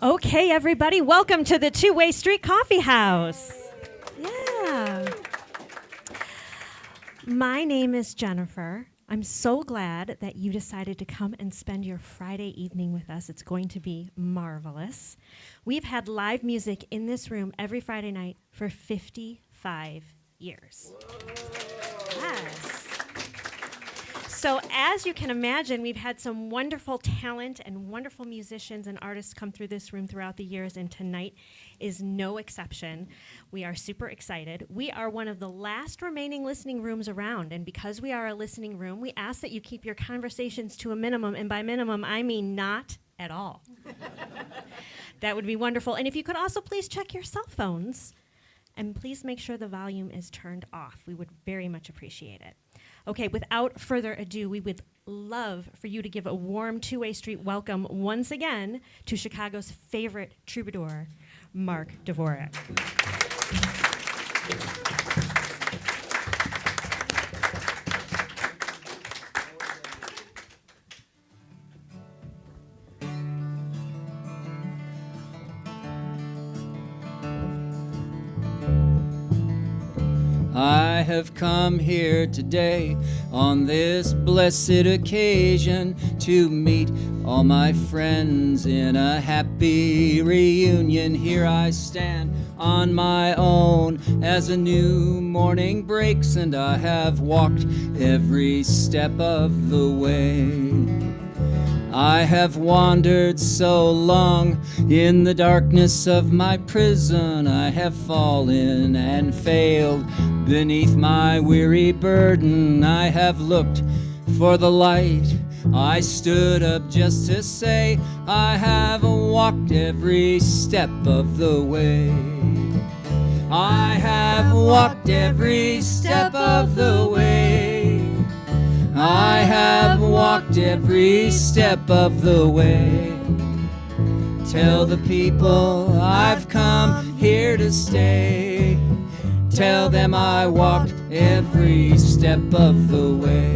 Okay, everybody, welcome to the Two-Way Street Coffee House. Yeah. My name is Jennifer. I'm so glad that you decided to come and spend your Friday evening with us. It's going to be marvelous. We've had live music in this room every Friday night for 55 years. Yes. So as you can imagine, we've had some wonderful talent and wonderful musicians and artists come through this room throughout the years, and tonight is no exception. We are super excited. We are one of the last remaining listening rooms around, and because we are a listening room, we ask that you keep your conversations to a minimum, and by minimum, I mean not at all. That would be wonderful. And if you could also please check your cell phones, and please make sure the volume is turned off. We would very much appreciate it. Okay, without further ado, we would love for you to give a warm Two-Way Street welcome once again to Chicago's favorite troubadour, Mark Dvorak. I have come here today on this blessed occasion to meet all my friends in a happy reunion. Here I stand on my own as a new morning breaks, and I have walked every step of the way. I have wandered so long in the darkness of my prison. I have fallen and failed beneath my weary burden. I have looked for the light. I stood up just to say I have walked every step of the way. I have walked every step of the way. I have walked every step of the way. Tell the people I've come here to stay. Tell them I walked every step of the way.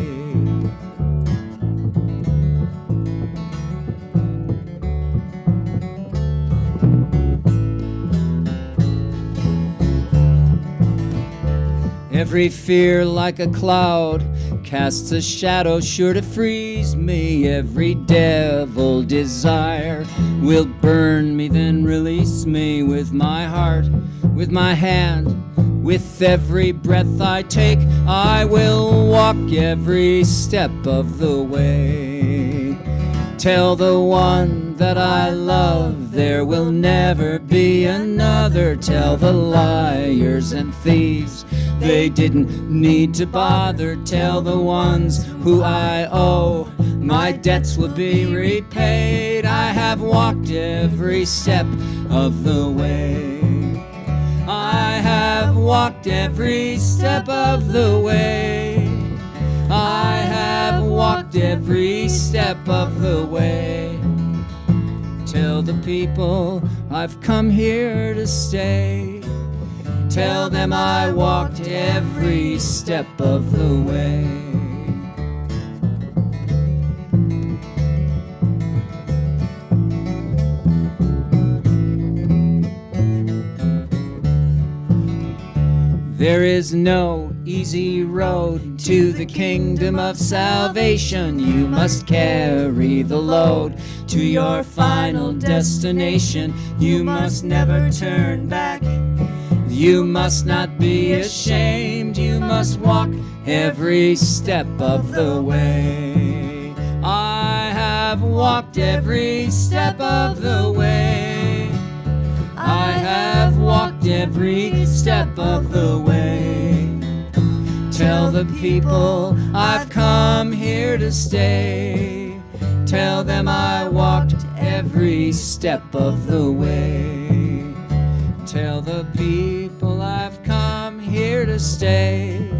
Every fear like a cloud casts a shadow sure to freeze me. Every devil desire will burn me, then release me. With my heart, with my hand, with every breath I take, I will walk every step of the way. Tell the one that I love there will never be another. Tell the liars and thieves they didn't need to bother. Tell the ones who I owe my debts will be repaid. I have walked every step of the way. I have walked every step of the way. I have walked every step of the way. Tell the people I've come here to stay. Tell them I walked every step of the way. There is no easy road to the kingdom of salvation. You must carry the load to your final destination. You must never turn back. You must not be ashamed. You must walk every step of the way. I have walked every step of the way. I have walked every step of the way. Tell the people I've come here to stay. Tell them I walked every step of the way. Tell the people I've come here to stay.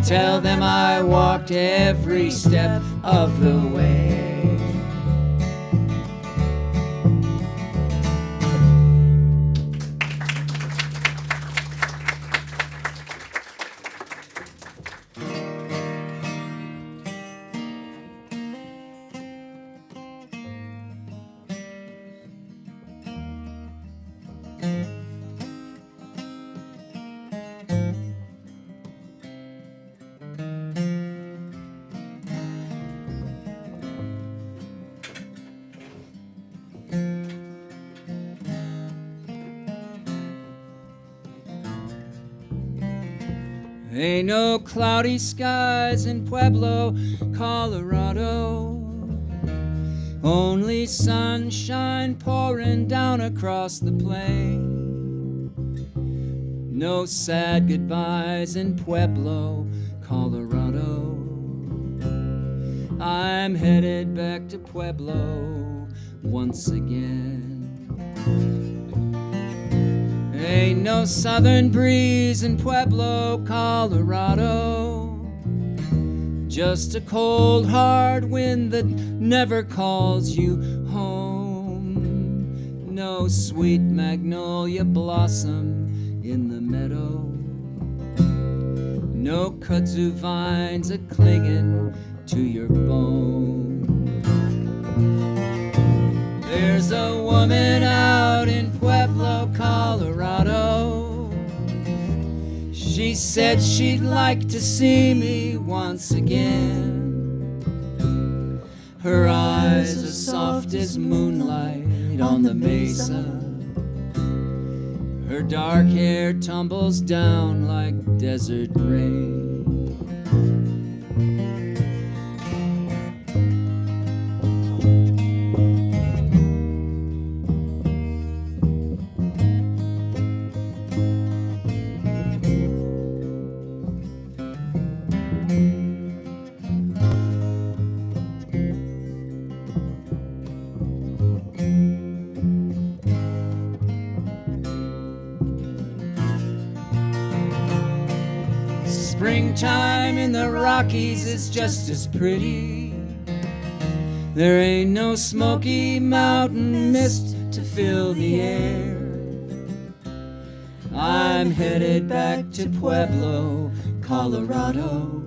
Tell them I walked every step of the way. Ain't no cloudy skies in Pueblo, Colorado. Only sunshine pouring down across the plain. No sad goodbyes in Pueblo, Colorado. I'm headed back to Pueblo once again. Ain't no southern breeze in Pueblo, Colorado. Just a cold, hard wind that never calls you home. No sweet magnolia blossom in the meadow. No kudzu vines a-clinging to your bone. There's a woman out in Pueblo, Colorado. She said she'd like to see me once again. Her eyes are soft as moonlight on the mesa. Her dark hair tumbles down like desert rain. Springtime in the Rockies is just as pretty. There ain't no smoky mountain mist to fill the air. I'm headed back to Pueblo, Colorado.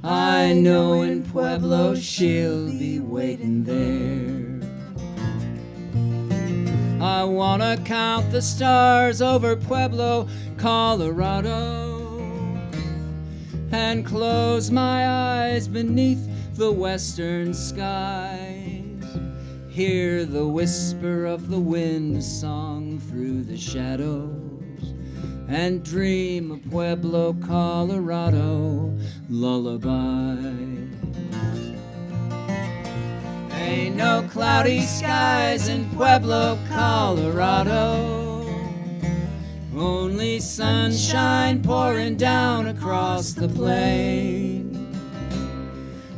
I know in Pueblo she'll be waiting there. I wanna count the stars over Pueblo, Colorado, and close my eyes beneath the western skies. Hear the whisper of the wind song through the shadows, and dream a Pueblo, Colorado lullaby. Ain't no cloudy skies in Pueblo, Colorado. Only sunshine pouring down across the plain.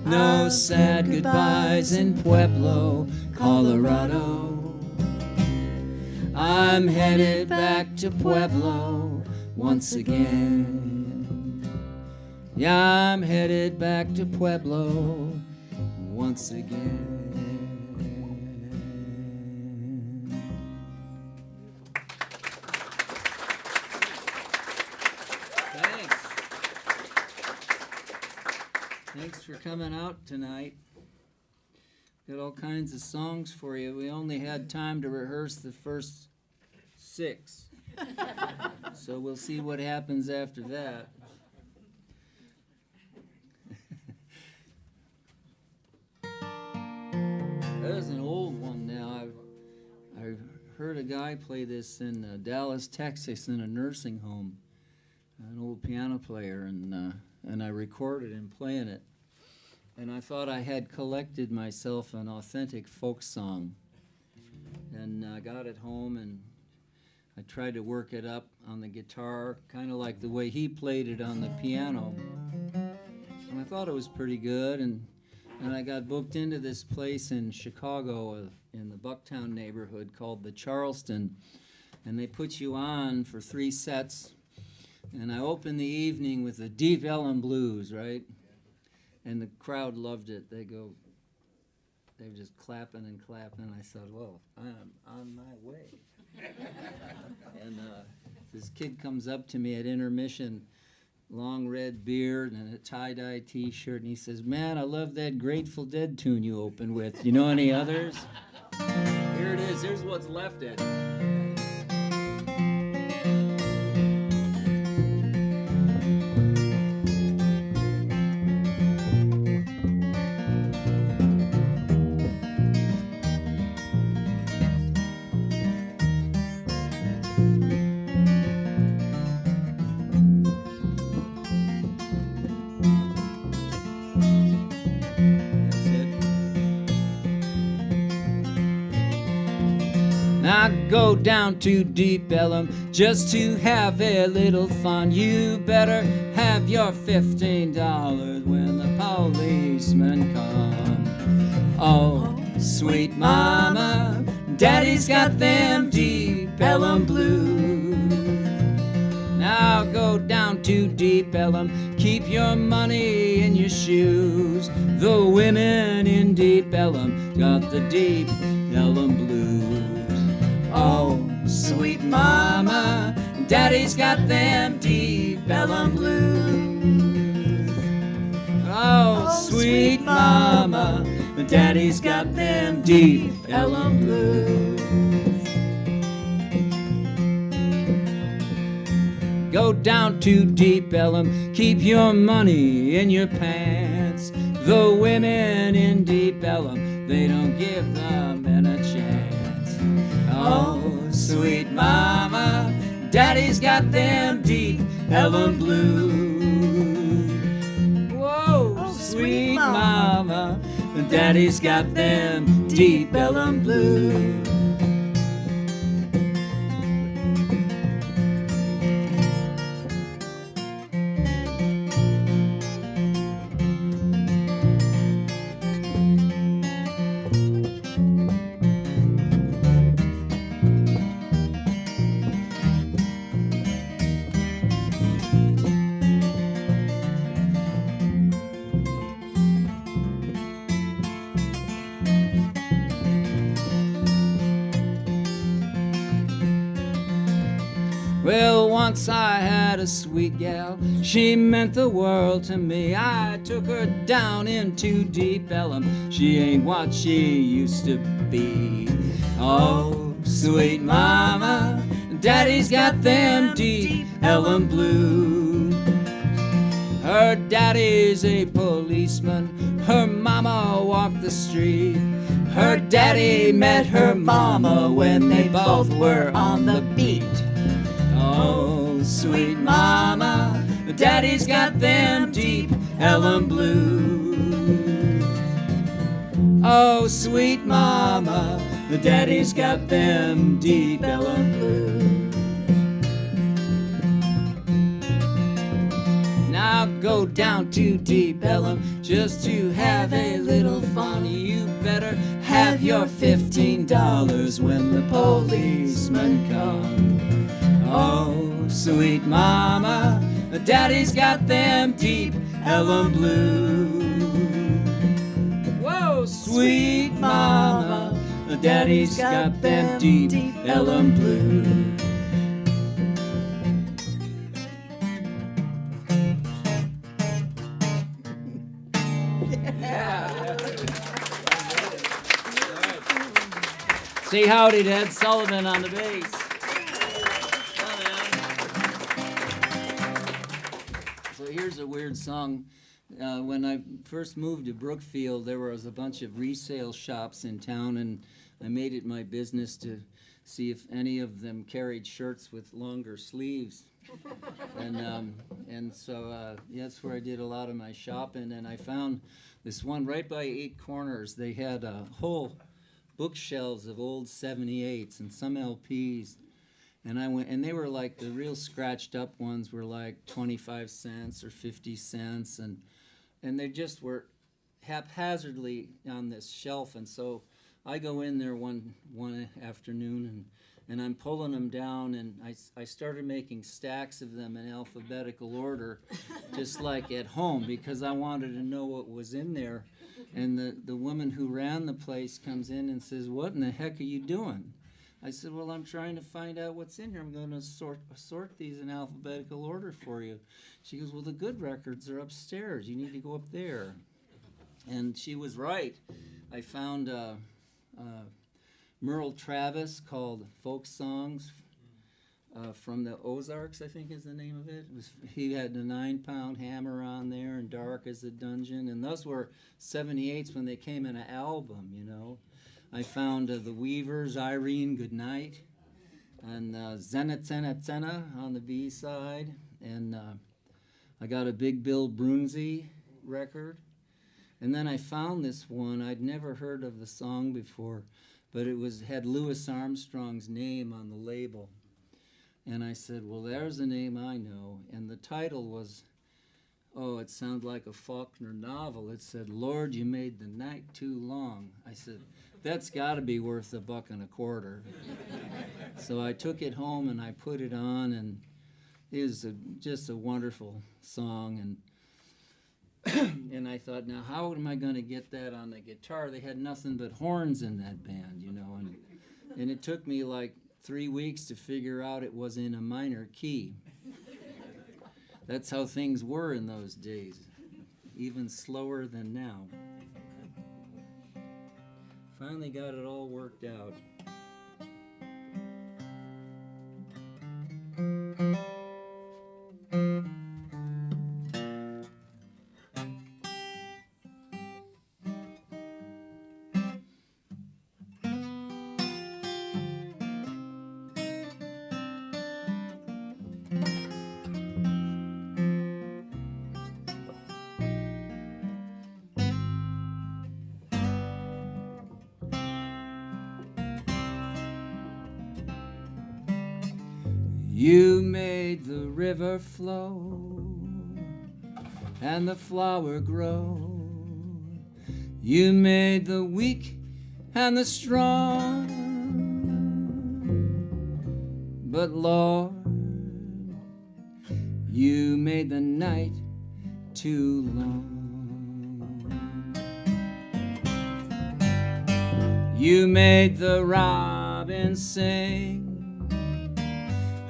No sad goodbyes in Pueblo, Colorado. I'm headed back to Pueblo once again. Yeah, I'm headed back to Pueblo once again. Thanks for coming out tonight. Got all kinds of songs for you. We only had time to rehearse the first 6. So we'll see what happens after that. That is an old one now. I heard a guy play this in Dallas, Texas in a nursing home. An old piano player, and I recorded him playing it. And I thought I had collected myself an authentic folk song. And I got it home and I tried to work it up on the guitar, kind of like the way he played it on the piano. And I thought it was pretty good. And I got booked into this place in Chicago in the Bucktown neighborhood called the Charleston. And they put you on for 3 sets. And I opened the evening with the Deep Ellum Blues, right? And the crowd loved it. They were just clapping and clapping. I said, well, I'm on my way. And this kid comes up to me at intermission, long red beard and a tie-dye T-shirt, and he says, man, I love that Grateful Dead tune you opened with. You know any others? Here it is. Here's what's left in it. I go down to Deep Ellum just to have a little fun. You better have your $15 when the policemen come. Oh, sweet mama, daddy's got them Deep Ellum blues. Now go down to Deep Ellum, keep your money in your shoes. The women in Deep Ellum got the Deep Ellum blues. Oh, sweet mama, daddy's got them Deep Ellum blues. Oh, sweet mama, daddy's got them Deep Ellum blues. Go down to Deep Ellum, keep your money in your pants. The women in Deep Ellum, they don't give the men a chance. Oh, sweet mama, daddy's got them Deep Ellum blues. Whoa, sweet mama, daddy's got them Deep Ellum blues. Well, once I had a sweet gal, she meant the world to me. I took her down into Deep Ellum, she ain't what she used to be. Oh, sweet mama, daddy's got them Deep Ellum blues. Her daddy's a policeman, her mama walked the street. Her daddy met her mama when they both were on the beat. Oh, sweet mama, daddy's got them Deep Ellum blues. Oh, sweet mama, daddy's got them Deep Ellum blues. Now go down to Deep Ellum just to have a little fun. You better have your $15 when the policemen come. Oh, sweet mama, daddy's got them Deep Ellum blues. Whoa, sweet mama, daddy's got them Deep Ellum blues. Yeah. Say howdy to Ed Sullivan on the bass. Here's a weird song. When I first moved to Brookfield, there was a bunch of resale shops in town, and I made it my business to see if any of them carried shirts with longer sleeves. And so that's where I did a lot of my shopping, and I found this one right by 8 Corners. They had whole bookshelves of old 78s and some LPs. And I went, and they were like the real scratched up ones were like 25 cents or 50 cents, and they just were haphazardly on this shelf. And so I go in there one afternoon, and I'm pulling them down, and I started making stacks of them in alphabetical order, just like at home, because I wanted to know what was in there. And the woman who ran the place comes in and says, "What in the heck are you doing?" I said, "Well, I'm trying to find out what's in here. I'm going to sort these in alphabetical order for you." She goes, "Well, the good records are upstairs. You need to go up there." And she was right. I found Merle Travis called Folk Songs from the Ozarks, I think is the name of it. He had a 9-pound hammer on there and Dark as a Dungeon. And those were 78s when they came in an album, you know. I found the Weavers, Irene Goodnight, and Zena Tsena Tsena on the B side, and I got a Big Bill Brunzi record, And then I found this one. I'd never heard of the song before, but it had Louis Armstrong's name on the label. And I said, well, there's a name I know. And the title was, it sounded like a Faulkner novel. It said, Lord, you made the night too long. I said, that's got to be worth $1.25. So I took it home and I put it on, and it was just a wonderful song. And I thought, now how am I going to get that on the guitar? They had nothing but horns in that band, you know. And it took me like 3 weeks to figure out it was in a minor key. That's how things were in those days, even slower than now. Finally got it all worked out. You made the river flow and the flower grow. You made the weak and the strong. But Lord, you made the night too long. You made the robin sing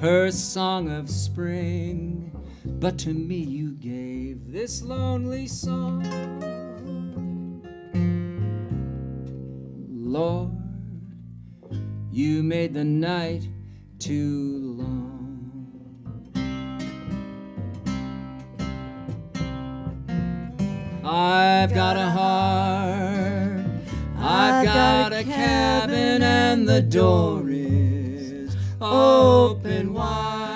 her song of spring, but to me you gave this lonely song. Lord, you made the night too long. I've got a heart, I've got a cabin, and the door is open wide.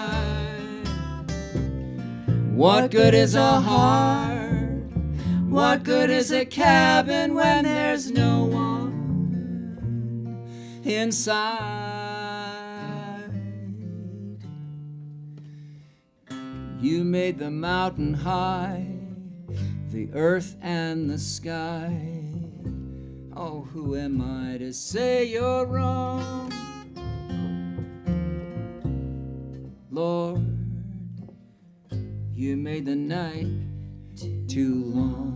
What good is a heart? What good is a cabin when there's no one inside? You made the mountain high, the earth and the sky. Oh, who am I to say you're wrong? Lord, you made the night too long.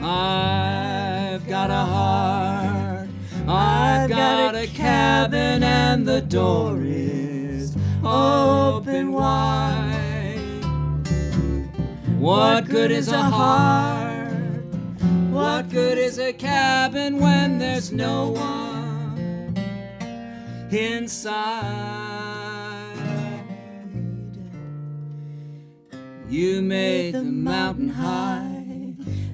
I've got a heart, I've got a cabin, and the door is open wide. What good is a heart? What good is a cabin when there's no one inside? You made the mountain high,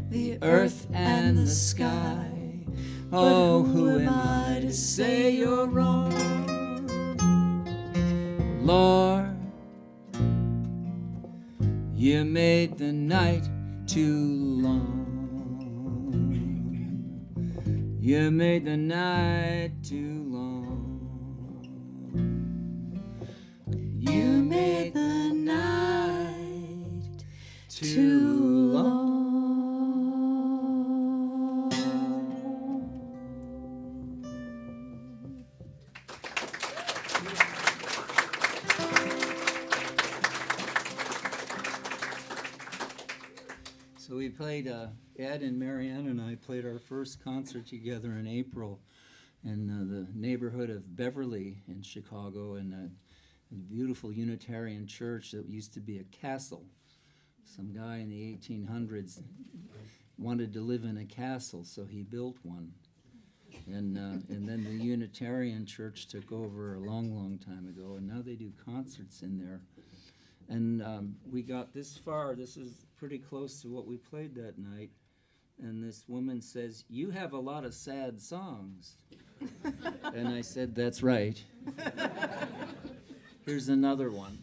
the earth and the sky. Oh, who am I to say you're wrong? Lord, you made the night too long. You made the night too long. You made the night too long. So we played, Ed and Marianne and I played our first concert together in April in the neighborhood of Beverly in Chicago, in a beautiful Unitarian church that used to be a castle. Some guy in the 1800s wanted to live in a castle, so he built one. And then the Unitarian church took over a long, long time ago, and now they do concerts in there. And we got this far. This is pretty close to what we played that night. And this woman says, "You have a lot of sad songs." And I said, "That's right. Here's another one."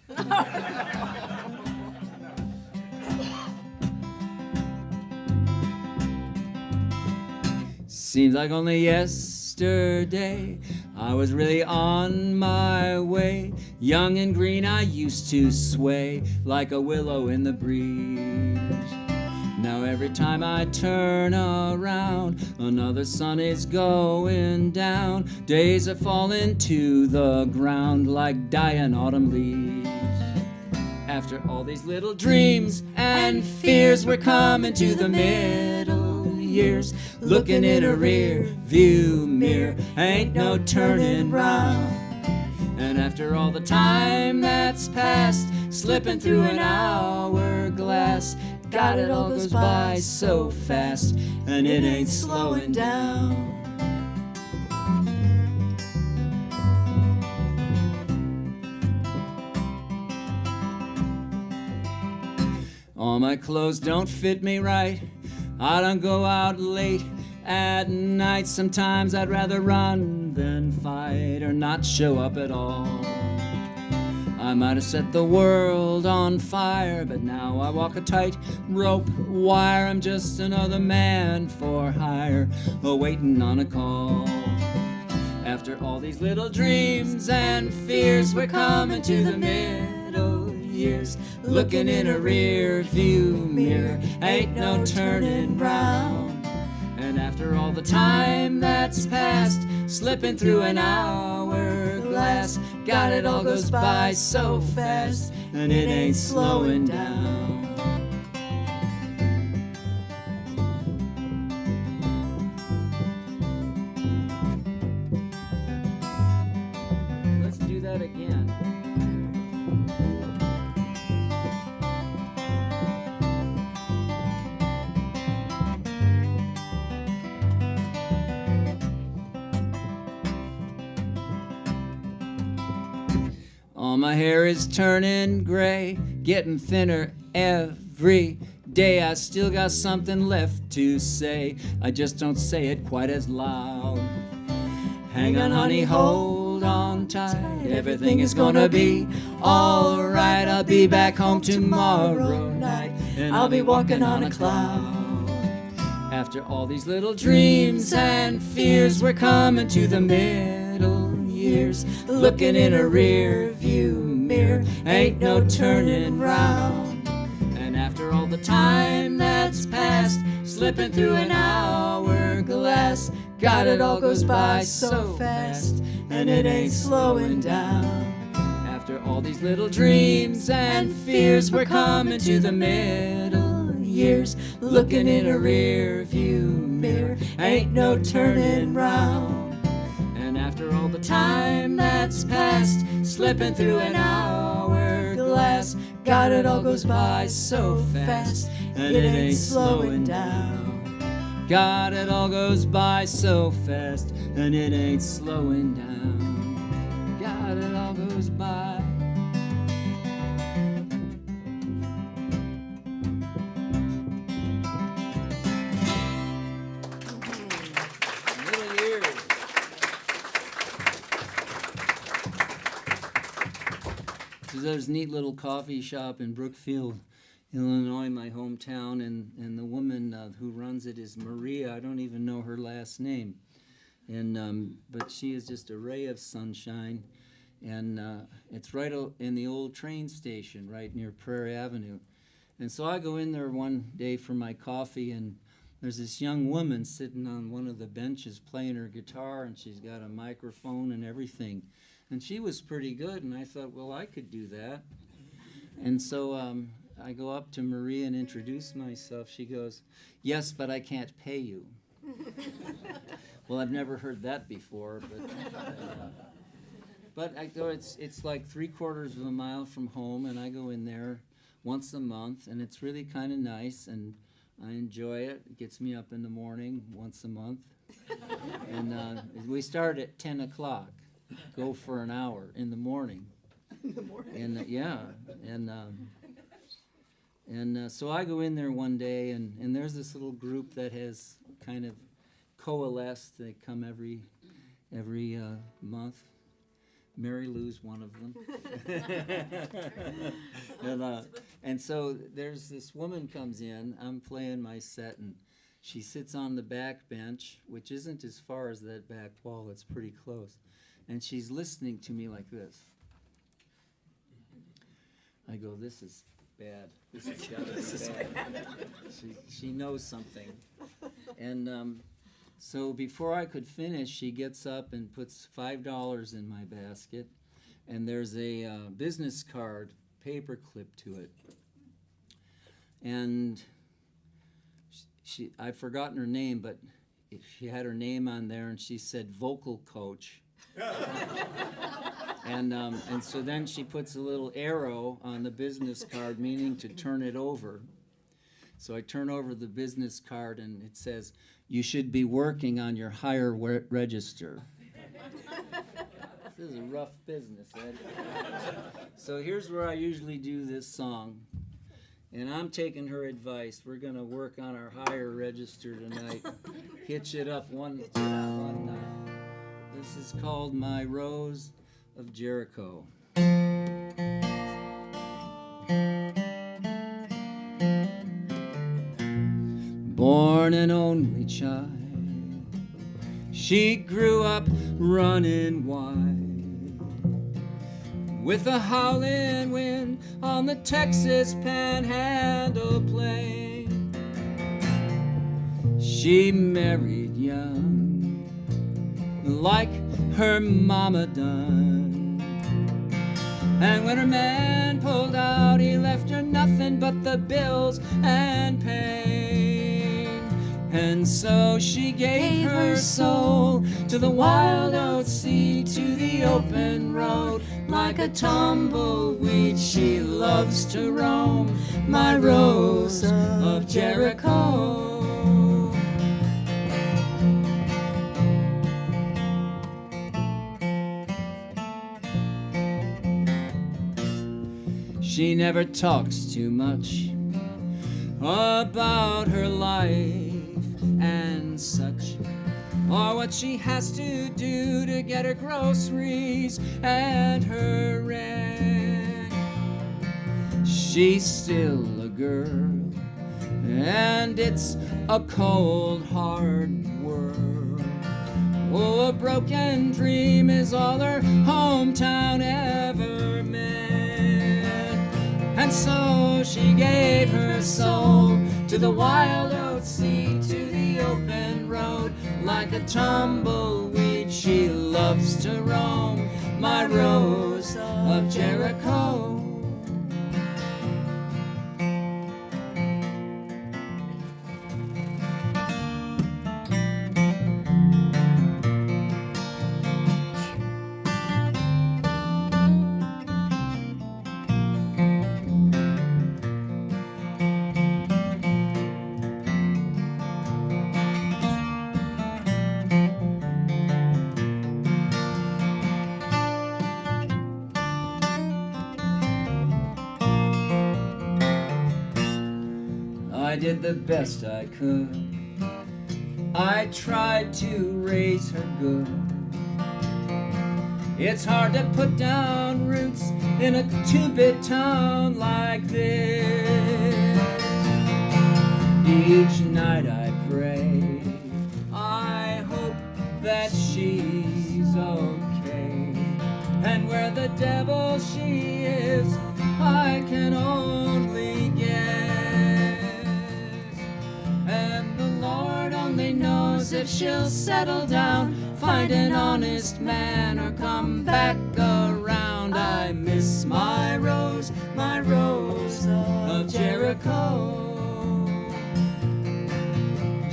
Seems like only yesterday I was really on my way. Young and green I used to sway like a willow in the breeze. Now every time I turn around, another sun is going down. Days are falling to the ground like dying autumn leaves. After all these little dreams and fears, we're coming to the middle years. Looking in a rear view mirror, ain't no turning round. And after all the time that's passed, slipping through an hourglass, God, it all goes by so fast, and it ain't slowing down. All my clothes don't fit me right. I don't go out late at night. Sometimes I'd rather run than fight or not show up at all. I might have set the world on fire, but now I walk a tight rope wire. I'm just another man for hire, waiting on a call. After all these little dreams and fears, we're coming to the middle years. Looking in a rear view mirror, ain't no turning round. And after all the time that's passed, slipping through an hourglass, God, it all goes by so fast, and it ain't slowing down. Let's do that again. All my hair is turning gray, getting thinner every day. I still got something left to say, I just don't say it quite as loud. Hang on, honey, hold on tight. Everything is gonna be alright. I'll be back home tomorrow night, and I'll be walking on a cloud. After all these little dreams and fears, we're coming to the middle years. Looking in a rear view mirror, ain't no turning round. And after all the time that's passed, slipping through an hourglass, God, it all goes by so fast, and it ain't slowing down. After all these little dreams and fears, we're coming to the middle years. Looking in a rear view mirror, ain't no turning round. And after all the time that's passed, slipping through an hourglass, God, it all goes by so fast, and it ain't slowing down. God, it all goes by so fast, and it ain't slowing down. God, it all goes by. Little years. There's a neat little coffee shop in Brookfield, Illinois, my hometown, and the woman who runs it is Maria. I don't even know her last name, and but she is just a ray of sunshine, and it's right in the old train station, right near Prairie Avenue. And so I go in there one day for my coffee, and there's this young woman sitting on one of the benches playing her guitar, and she's got a microphone and everything. And she was pretty good, and I thought, well, I could do that. And so I go up to Maria and introduce myself. She goes, "Yes, but I can't pay you." Well, I've never heard that before, but I go. It's like 3/4 of a mile from home, and I go in there once a month, and it's really kind of nice, and I enjoy it. It gets me up in the morning once a month, and we start at 10 o'clock. Go for an hour in the morning. In the morning. And so I go in there one day, and there's this little group that has kind of coalesced. They come every month. Mary Lou's one of them. And so there's this woman comes in. I'm playing my set, and she sits on the back bench, which isn't as far as that back wall. It's pretty close. And she's listening to me like this. I go, "This is bad. This is bad." She knows something. And so before I could finish, she gets up and puts $5 in my basket, and there's a business card paper clip to it. And I've forgotten her name, but she had her name on there, and she said vocal coach. And so then she puts a little arrow on the business card, meaning to turn it over. So I turn over the business card, and it says, "You should be working on your higher register." This is a rough business, Ed. So here's where I usually do this song. And I'm taking her advice. We're going to work on our higher register tonight. Hitch it up one This is called "My Rose of Jericho." Born an only child, she grew up running wild, with a howling wind on the Texas Panhandle plain. She married young, like her mama done, and when her man pulled out, he left her nothing but the bills and pain. And so she gave her soul to the wild oat sea, to the open road. Like a tumbleweed, she loves to roam, my Rose of Jericho. She never talks too much about her life and such, or what she has to do to get her groceries and her rent. She's still a girl, and it's a cold, hard world. Oh, a broken dream is all her hometown ever meant. And so she gave her soul to the wild oat sea, to the open road. Like a tumbleweed, she loves to roam, my Rose of Jericho. I did the best I could. I tried to raise her good. It's hard to put down roots in a two-bit town like this. Each night I pray, I hope that she's okay. And where the devil she is, I can only guess. And the Lord only knows if she'll settle down, find an honest man, or come back around. I miss my Rose of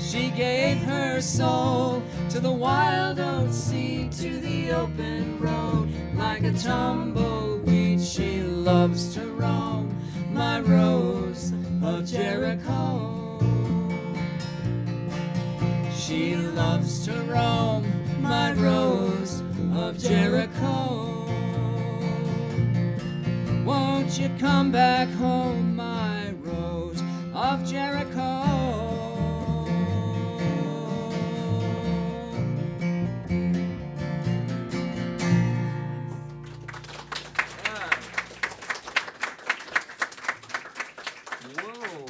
She gave her soul to the wild oat seed, to the open road. Like a tumbleweed, she loves to roam, my rose of Jericho. She loves to roam, my rose of Jericho. Won't you come back home, my rose of Jericho? Whoa.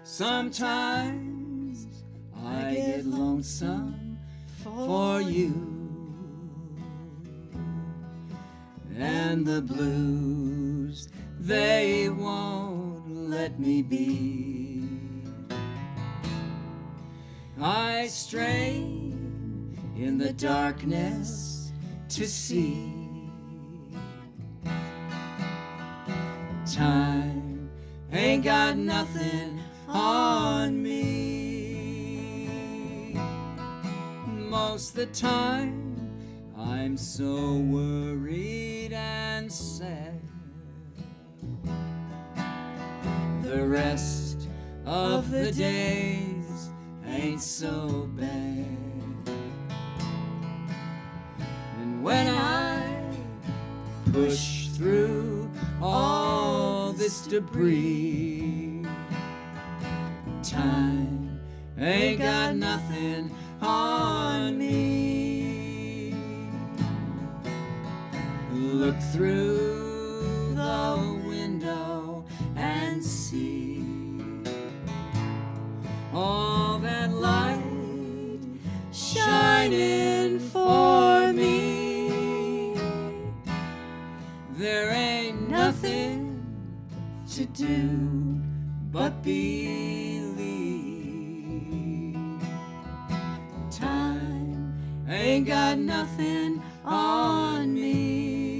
Sometimes I get lonesome for you, and the blues, they won't let me be. I strain in the darkness to see. Time ain't got nothing on me. Most the time I'm so worried and sad. The rest of the days ain't so bad. And when I push through all this debris, time ain't got nothing on me. Look through the window and see all that light shining for me. There ain't nothing to do but believe. Time ain't got nothing on me.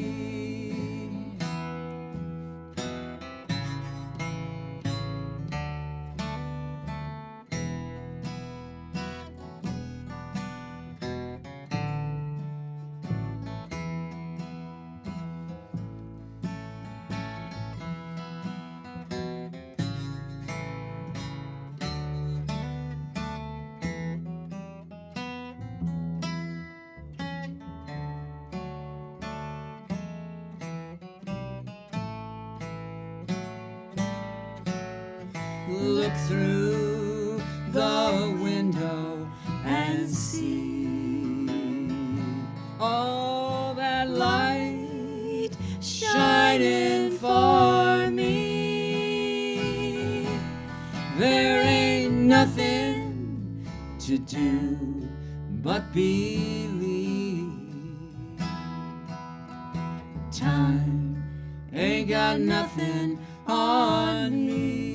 Look through the window and see all that light shining for me. There ain't nothing to do but believe. Time ain't got nothing on me.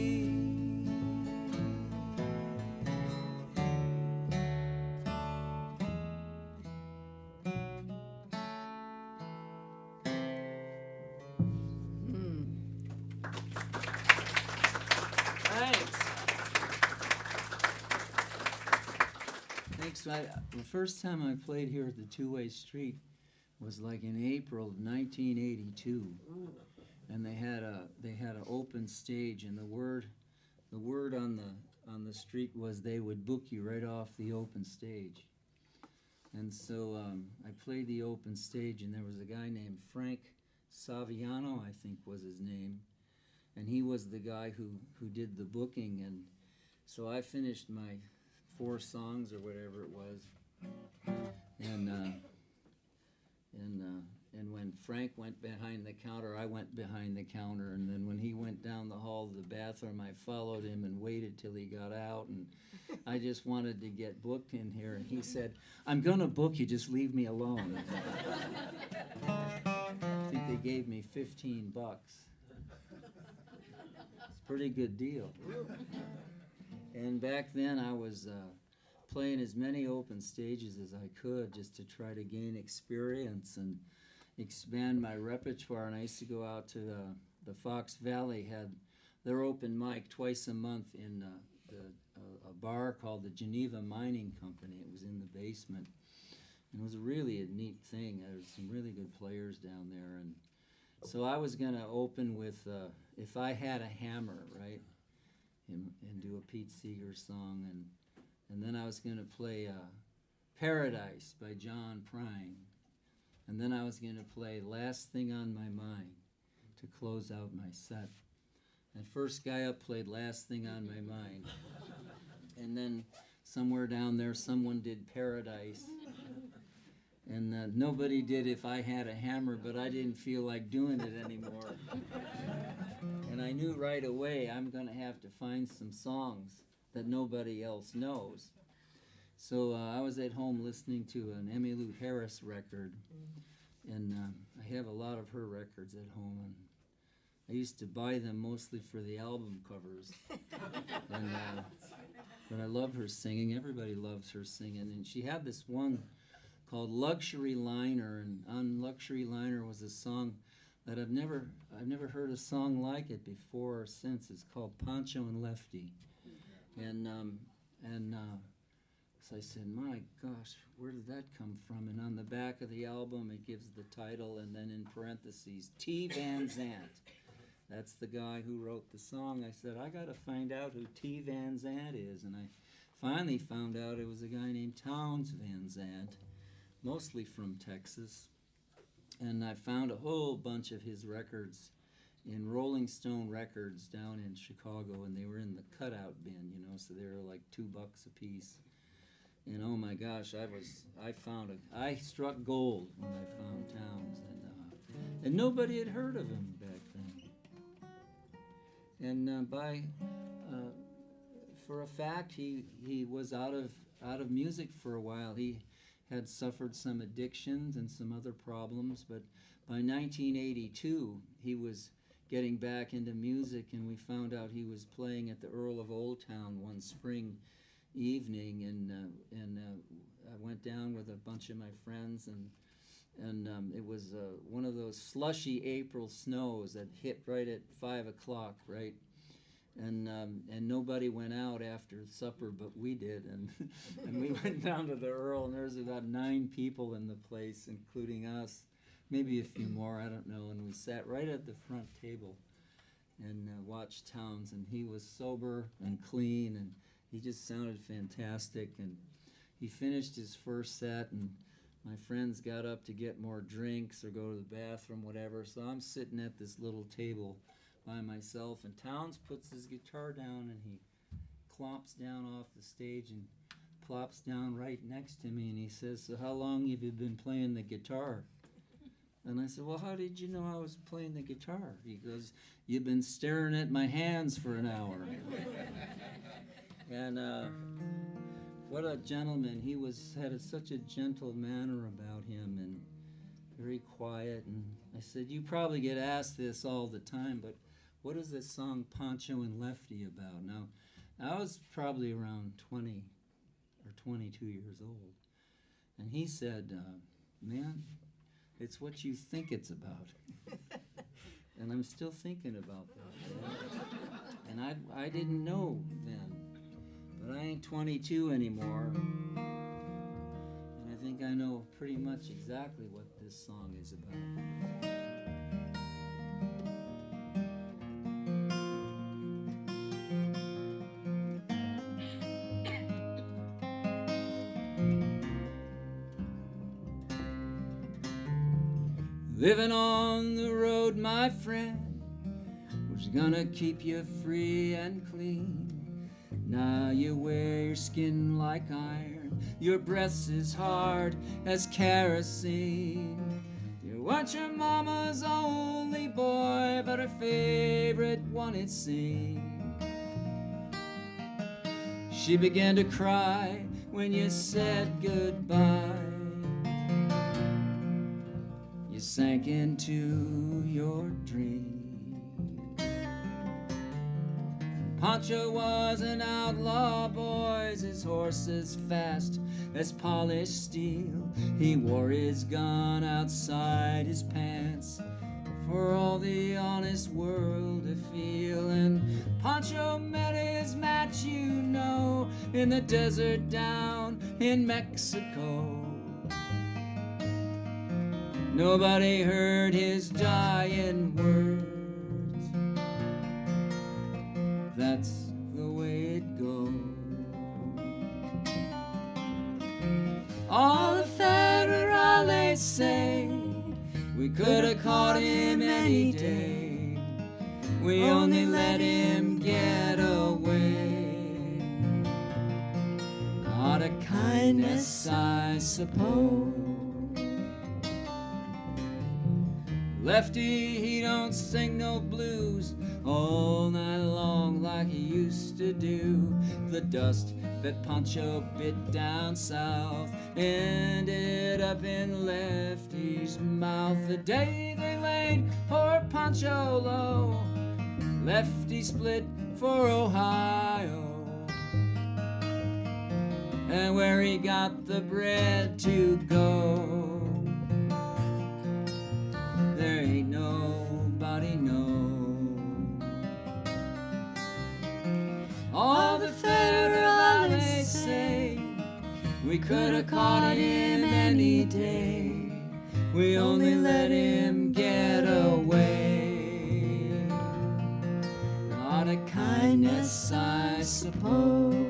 Thanks. The first time I played here at the Two-Way Street was like in April of 1982, and they had an open stage, and the word on the street was they would book you right off the open stage. And so I played the open stage, and there was a guy named Frank Saviano, I think was his name, and he was the guy who did the booking. And so I finished my 4 songs or whatever it was, And when Frank went behind the counter, I went behind the counter. And then when he went down the hall to the bathroom, I followed him and waited till he got out. And I just wanted to get booked in here. And he said, "I'm going to book you, just leave me alone." I think they gave me $15. It's a pretty good deal. And back then I was playing as many open stages as I could just to try to gain experience and expand my repertoire. And I used to go out to the Fox Valley, had their open mic twice a month in a bar called the Geneva Mining Company. It was in the basement. And it was really a neat thing. There was some really good players down there. And so I was going to open with If I Had a Hammer, right? And do a Pete Seeger song. And then I was going to play Paradise by John Prine. And then I was going to play Last Thing on My Mind to close out my set. And first guy up played Last Thing on My Mind. And then somewhere down there someone did Paradise. And nobody did If I Had a Hammer, but I didn't feel like doing it anymore. And I knew right away I'm going to have to find some songs that nobody else knows. So I was at home listening to an Emmylou Harris record, and I have a lot of her records at home, and I used to buy them mostly for the album covers. But I love her singing. Everybody loves her singing. And she had this one called Luxury Liner, and on Luxury Liner was a song that I've never heard a song like it before or since. It's called Pancho and Lefty. So I said, my gosh, where did that come from? And on the back of the album, it gives the title, and then in parentheses, T. Van Zandt. That's the guy who wrote the song. I said, I got to find out who T. Van Zandt is. And I finally found out it was a guy named Townes Van Zandt, mostly from Texas. And I found a whole bunch of his records in Rolling Stone Records down in Chicago, and they were in the cutout bin, so they were like $2 a piece. And oh my gosh, I struck gold when I found Townes, and nobody had heard of him back then. And for a fact, he was out of music for a while. He had suffered some addictions and some other problems, but by 1982 he was getting back into music, and we found out he was playing at the Earl of Old Town one spring evening, and I went down with a bunch of my friends, and it was one of those slushy April snows that hit right at 5 o'clock, right? And nobody went out after supper, but we did, and we went down to the Earl, and there was about 9 people in the place, including us, maybe a few more, I don't know, and we sat right at the front table and watched Townes, and he was sober and clean, and he just sounded fantastic. And he finished his first set, and my friends got up to get more drinks or go to the bathroom, whatever. So I'm sitting at this little table by myself, and Townes puts his guitar down, and he clops down off the stage and plops down right next to me, and he says, "So how long have you been playing the guitar?" And I said, "Well, how did you know I was playing the guitar?" He goes, "You've been staring at my hands for an hour." And what a gentleman. He had such a gentle manner about him, and very quiet. And I said, "You probably get asked this all the time, but what is this song Pancho and Lefty about?" Now, I was probably around 20 or 22 years old. And he said, "Man, it's what you think it's about." And I'm still thinking about that. And I didn't know then. But I ain't 22 anymore. And I think I know pretty much exactly what this song is about. Living on the road, my friend, was gonna keep you free and clean. Now you wear your skin like iron, your breath's as hard as kerosene. You weren't your mama's only boy, but her favorite one it seemed. She began to cry when you said goodbye. You sank into your dream. Pancho was an outlaw, boys, his horse as fast as polished steel. He wore his gun outside his pants for all the honest world to feel. And Pancho met his match, you know, in the desert down in Mexico. Nobody heard his dying words. That's the way it goes. All the federales say we could have caught him any day. We only let him get away. Out of kindness, I suppose. Lefty, he don't sing no blues all night long like he used to do. The dust that Pancho bit down south ended up in Lefty's mouth. The day they laid poor Pancho low, Lefty split for Ohio, and where he got the bread to go, there ain't nobody know. All the federales say we could have caught him any day. We only let him get away. Out of kindness, I suppose.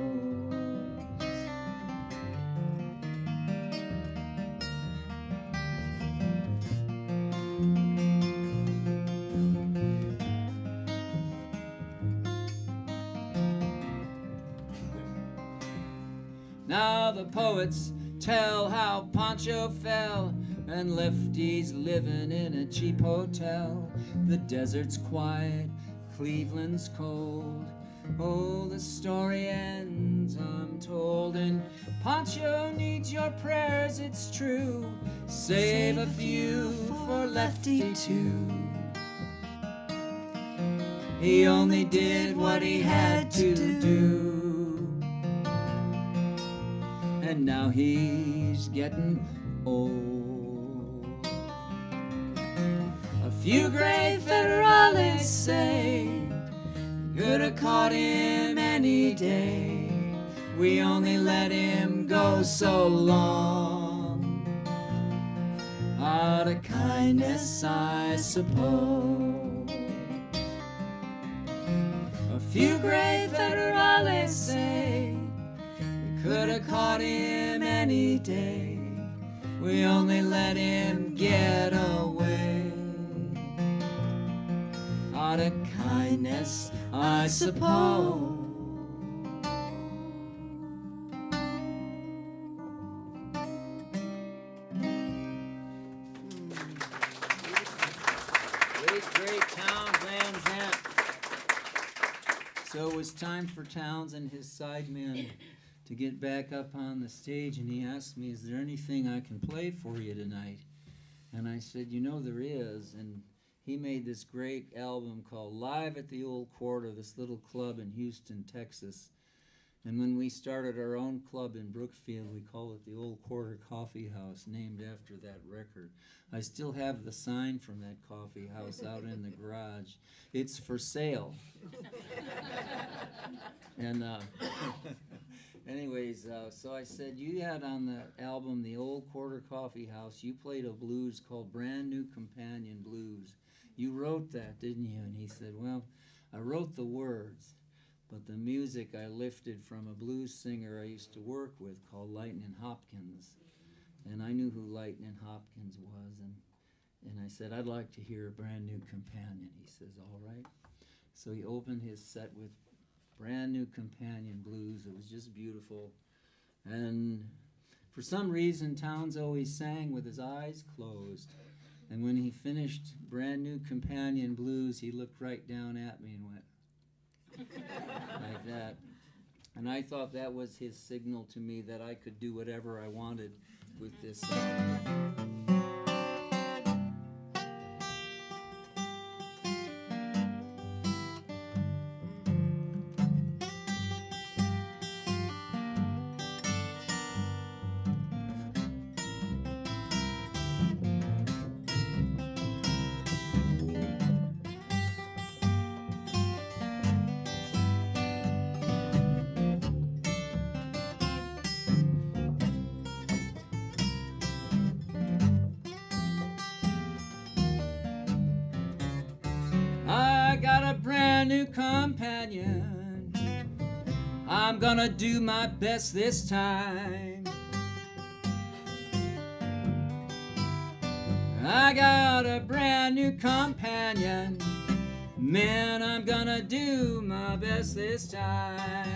Now the poets tell how Pancho fell, and Lefty's living in a cheap hotel. The desert's quiet, Cleveland's cold. Oh, the story ends, I'm told, and Pancho needs your prayers, it's true. Save a few for Lefty too. He only did what he had to do. And now he's getting old. A few gray federales say could have caught him any day. We only let him go so long. Out of kindness, I suppose. A few gray federales say could have caught him any day. We only let him get away. Out of kindness, I suppose. Great Towns, Van Zandt. So it was time for Towns and his sidemen to get back up on the stage, and he asked me, is there anything I can play for you tonight? And I said, you know there is. And he made this great album called Live at the Old Quarter, this little club in Houston, Texas. And when we started our own club in Brookfield, we called it the Old Quarter Coffee House, named after that record. I still have the sign from that coffee house out in the garage. It's for sale. And anyways, so I said, you had on the album, The Old Quarter Coffee House, you played a blues called Brand New Companion Blues. You wrote that, didn't you? And he said, well, I wrote the words, but the music I lifted from a blues singer I used to work with called Lightnin' Hopkins. And I knew who Lightnin' Hopkins was, and I said, I'd like to hear a Brand New Companion. He says, all right. So he opened his set with Brand New Companion Blues. It was just beautiful. And For some reason, Towns always sang with his eyes closed. And when he finished Brand New Companion Blues, he looked right down at me and went like that. And I thought that was his signal to me that I could do whatever I wanted with this song. I got a brand new companion. I'm gonna do my best this time. I got a brand new companion. Man, I'm gonna do my best this time.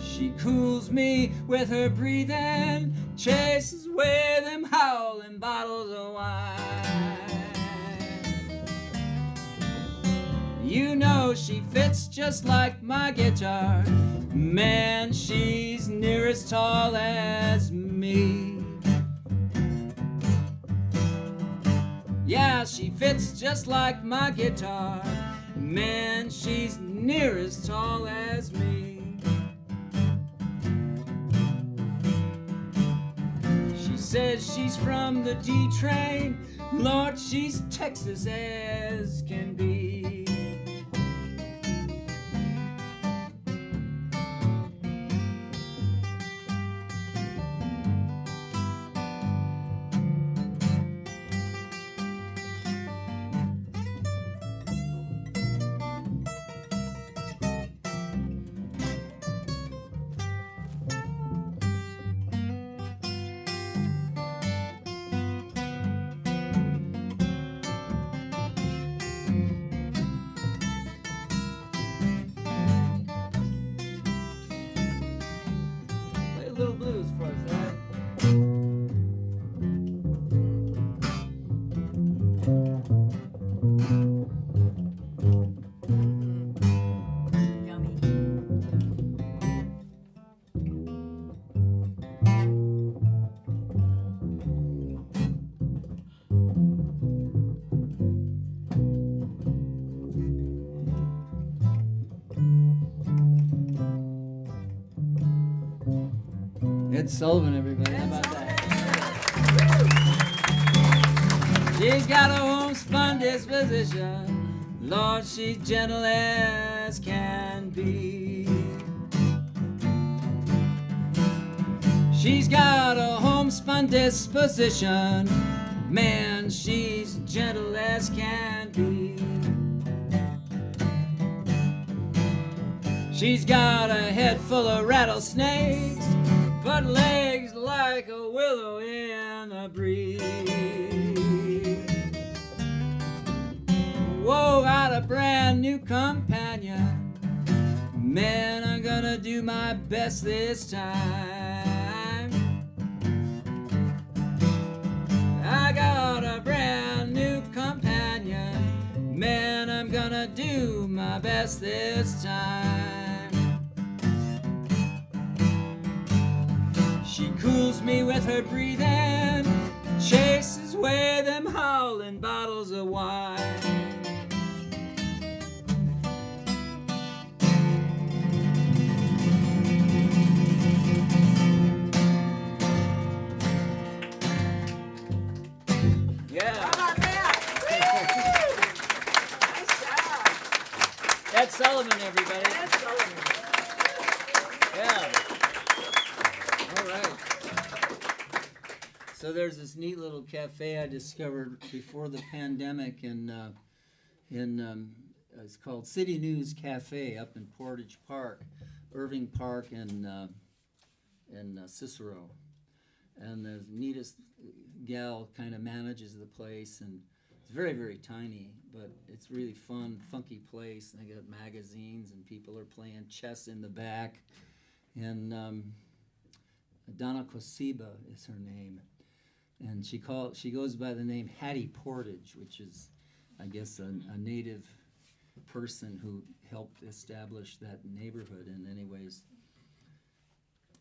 She cools me with her breathing, chases away them howling bottles of wine. You know she fits just like my guitar. Man, she's near as tall as me. Yeah, she fits just like my guitar. Man, she's near as tall as me. She says she's from the D train. Lord, she's Texas as can be. Little blues for us, Yummy. Ed Sullivan, everybody. How about that? She's got a homespun disposition. Lord, she's gentle as can be. She's got a homespun disposition. Man, she's gentle as can be. She's got a head full of rattlesnakes, but legs like a willow in a breeze. Whoa, got a brand new companion. Man, I'm gonna do my best this time. I got a brand new companion. Man, I'm gonna do my best this time. She cools me with her breathing, chases away them howling bottles of wine. Yeah. How about that? Nice job. Ed Sullivan, everybody. That's Sullivan. Yeah. All right. So there's this neat little cafe I discovered before the pandemic it's called City News Cafe up in Portage Park, Irving Park, and Cicero. And the neatest gal kind of manages the place, and it's very, very tiny, but it's really fun, funky place. And they got magazines, and people are playing chess in the back. and Donna Kosiba is her name, and she goes by the name Hattie Portage, which is, I guess, a native person who helped establish that neighborhood in any ways.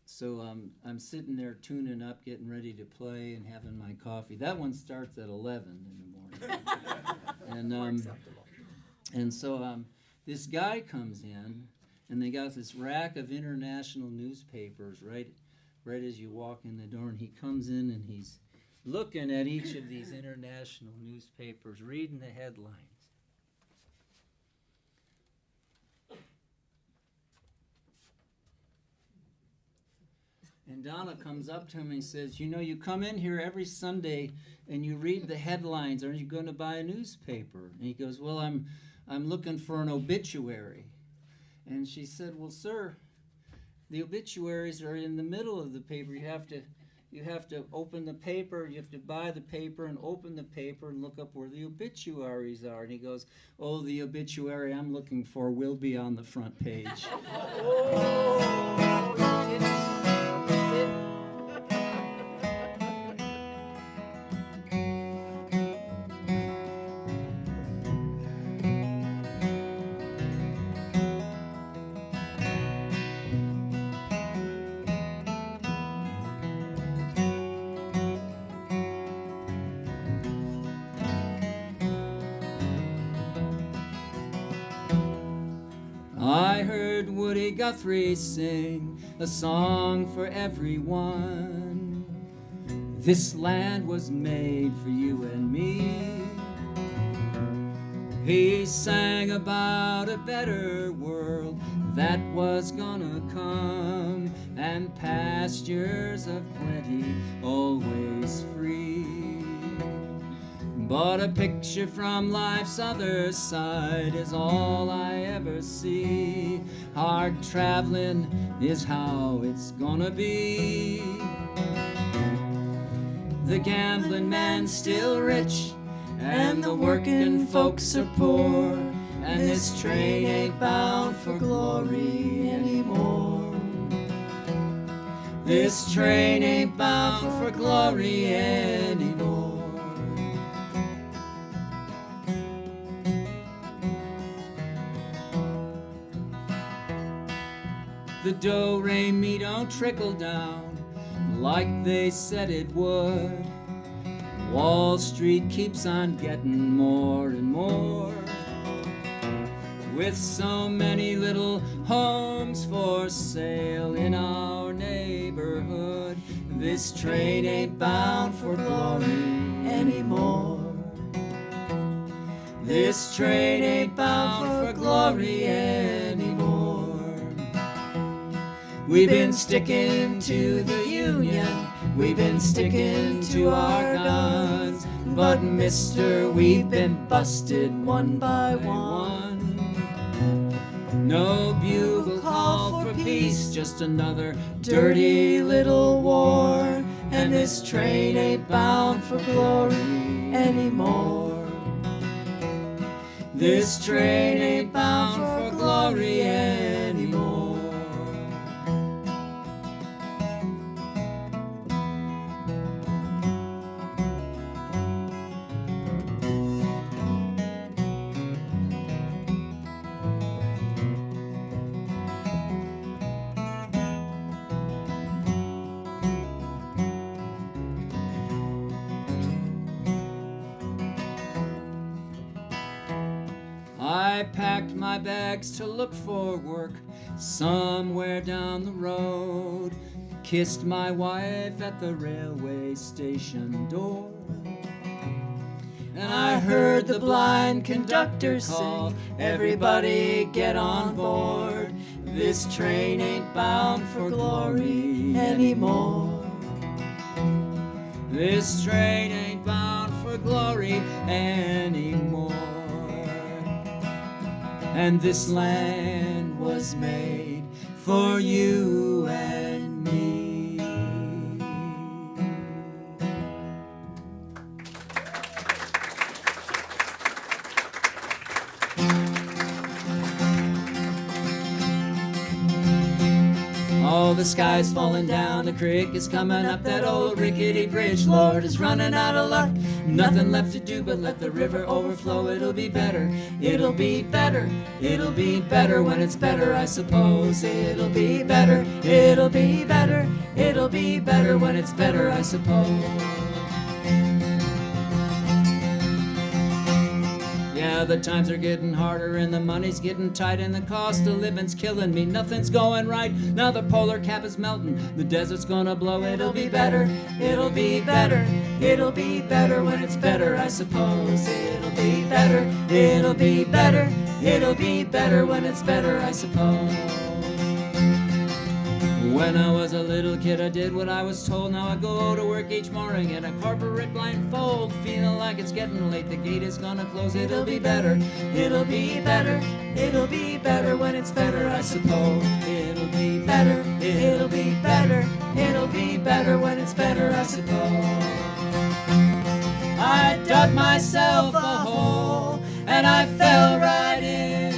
So I'm sitting there tuning up, getting ready to play, and having my coffee. That one starts at 11 in the morning. And so this guy comes in, and they got this rack of international newspapers right as you walk in the door, and he comes in and he's looking at each of these international newspapers, reading the headlines. And Donna comes up to him and says, you know, you come in here every Sunday and you read the headlines. Aren't you going to buy a newspaper? And he goes, well, I'm looking for an obituary. And she said, well, sir, the obituaries are in the middle of the paper. You have to open the paper, you have to buy the paper and open the paper and look up where the obituaries are. And he goes, oh, the obituary I'm looking for will be on the front page. I heard Woody Guthrie sing a song for everyone. This land was made for you and me. He sang about a better world that was gonna come, and pastures of plenty always free. But a picture from life's other side is all I ever see. Hard traveling is how it's gonna be. The gambling man's still rich, and the working folks are poor, and this train ain't bound for glory anymore. This train ain't bound for glory anymore. The do-re-mi don't trickle down like they said it would. Wall Street keeps on getting more and more. With so many little homes for sale in our neighborhood, this train ain't bound for glory anymore. This train ain't bound for glory anymore. We've been sticking to the Union, we've been sticking to our guns, but mister, we've been busted one by one. No bugle call for peace, just another dirty little war, and this train ain't bound for glory anymore. This train ain't bound for glory anymore. I packed my bags to look for work somewhere down the road. Kissed my wife at the railway station door. And I heard the blind conductor call, everybody get on board. This train ain't bound for glory anymore. This train ain't bound for glory anymore. And this land was made for you and me. Oh, the sky's falling down, the creek is coming up, that old rickety bridge, Lord, is running out of luck. Nothing left to do but let the river overflow. It'll be better, it'll be better, it'll be better when it's better, I suppose. It'll be better, it'll be better, it'll be better when it's better, I suppose. Yeah, the times are getting harder and the money's getting tight and the cost of living's killing me. Nothing's going right. Now the polar cap is melting. The desert's gonna blow. It'll be better. It'll be better. It'll be better when it's better, I suppose. It'll be better. It'll be better. It'll be better when it's better, I suppose. When I was a little kid, I did what I was told. Now I go to work each morning in a corporate blindfold, feeling like it's getting late. The gate is gonna close. It'll be better. It'll be better. It'll be better when it's better, I suppose. It'll be better. It'll be better. It'll be better when it's better, I suppose. I dug myself a hole and I fell right in.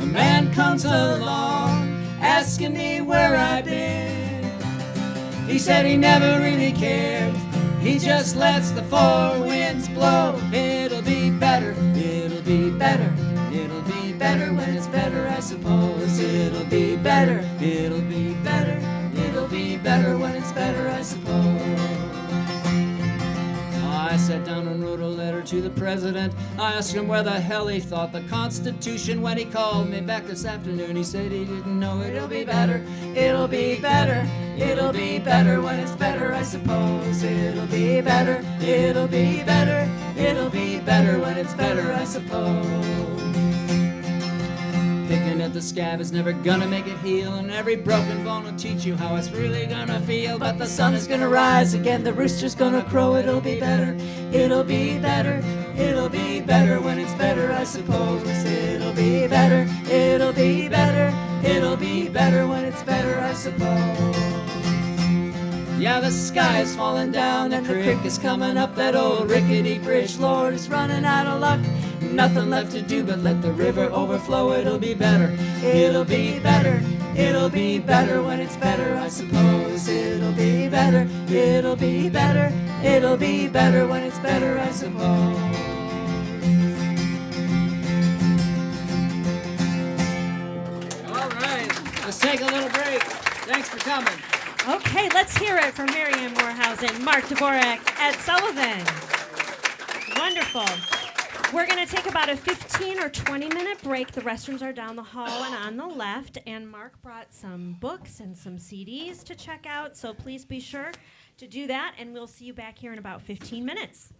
A man comes along asking me where I've been. He said he never really cares. He just lets the four winds blow. It'll be better. It'll be better. It'll be better when it's better, I suppose. It'll be better. It'll be better. It'll be better when it's better, I suppose. I sat down and wrote a letter to the president. I asked him where the hell he thought the Constitution. When he called me back this afternoon, he said he didn't know. It'll be better, it'll be better, it'll be better when it's better, I suppose. It'll be better, it'll be better, it'll be better when it's better, I suppose. Picking at the scab is never gonna make it heal, and every broken bone will teach you how it's really gonna feel. But the sun is gonna rise again, the rooster's gonna crow. It'll be better, it'll be better, it'll be better when it's better, I suppose. It'll be better, it'll be better, it'll be better when it's better, I suppose. Yeah, the sky is falling down and the creek is coming up, that old rickety bridge, Lord, is running out of luck. Nothing left to do but let the river overflow. It'll be better, it'll be better, it'll be better when it's better, I suppose. It'll be better, it'll be better, it'll be better when it's better, I suppose. All right, let's take a little break. Thanks for coming. Okay, let's hear it for Marianne Moorhausen, Mark Dvorak, Ed Sullivan. Wonderful. We're going to take about a 15 or 20-minute break. The restrooms are down the hall and on the left. And Mark brought some books and some CDs to check out, so please be sure to do that. And we'll see you back here in about 15 minutes.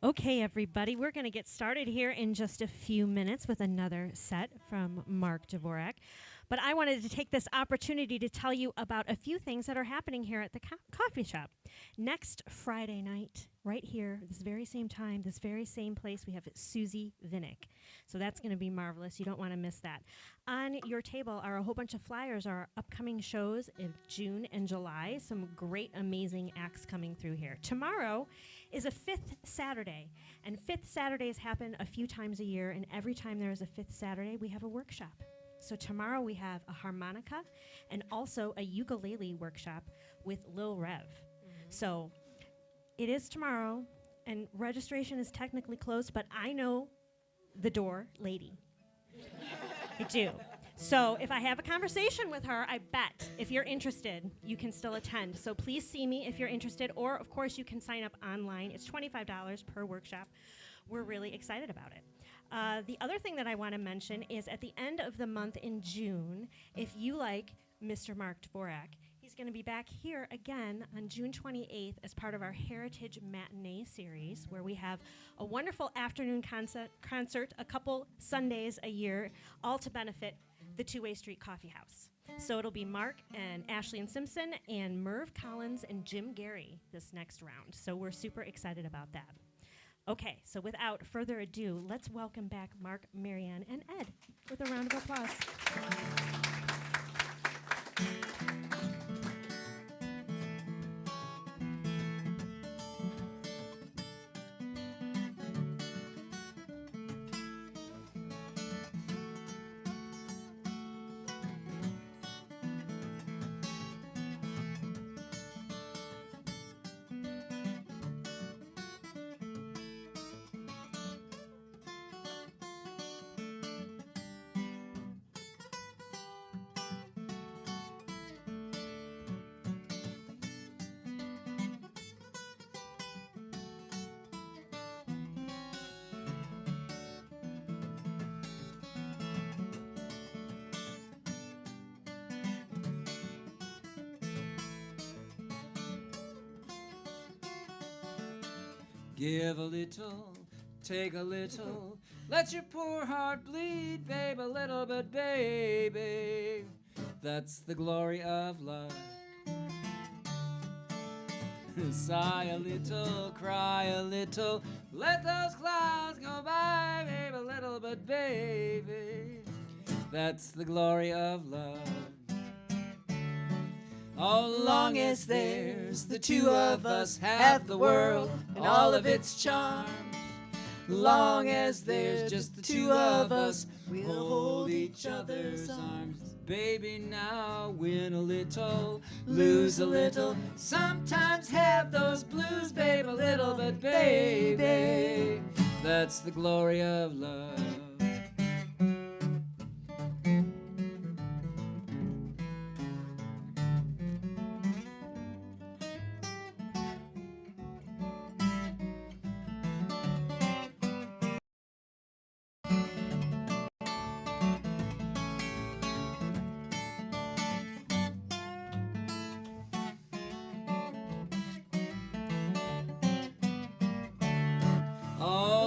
Okay, everybody, we're going to get started here in just a few minutes with another set from Mark Dvorak. But I wanted to take this opportunity to tell you about a few things that are happening here at the coffee shop. Next Friday night, right here, this very same time, this very same place, we have Susie Vinnick. So that's going to be marvelous. You don't want to miss that. On your table are a whole bunch of flyers, our upcoming shows in June and July. Some great, amazing acts coming through here. Tomorrow is a fifth Saturday, and fifth Saturdays happen a few times a year, and every time there is a fifth Saturday, we have a workshop. So tomorrow we have a harmonica and also a ukulele workshop with Lil Rev. So it is tomorrow, and registration is technically closed, but I know the door lady. I do. So if I have a conversation with her, I bet if you're interested, you can still attend. So please see me if you're interested, or of course you can sign up online. It's $25 per workshop. We're really excited about it. The other thing that I want to mention is at the end of the month in June, if you like Mr. Mark Dvorak, he's going to be back here again on June 28th as part of our Heritage Matinee series, where we have a wonderful afternoon concert a couple Sundays a year, all to benefit the Two-Way Street Coffee House. So it'll be Mark and Ashley and Simpson and Merv Collins and Jim Gary this next round. So we're super excited about that. Okay, so without further ado, let's welcome back Mark, Marianne, and Ed with a round of applause. Give a little, take a little, let your poor heart bleed, babe, a little bit, baby. That's the glory of love. Sigh a little, cry a little, let those clouds go by, babe, a little bit, baby. That's the glory of love. Oh, long as there's the two of us, have the world and all of its charms. Long as there's just the two of us, we'll hold each other's arms. Baby, now win a little, lose a little, sometimes have those blues, babe, a little bit, baby. That's the glory of love.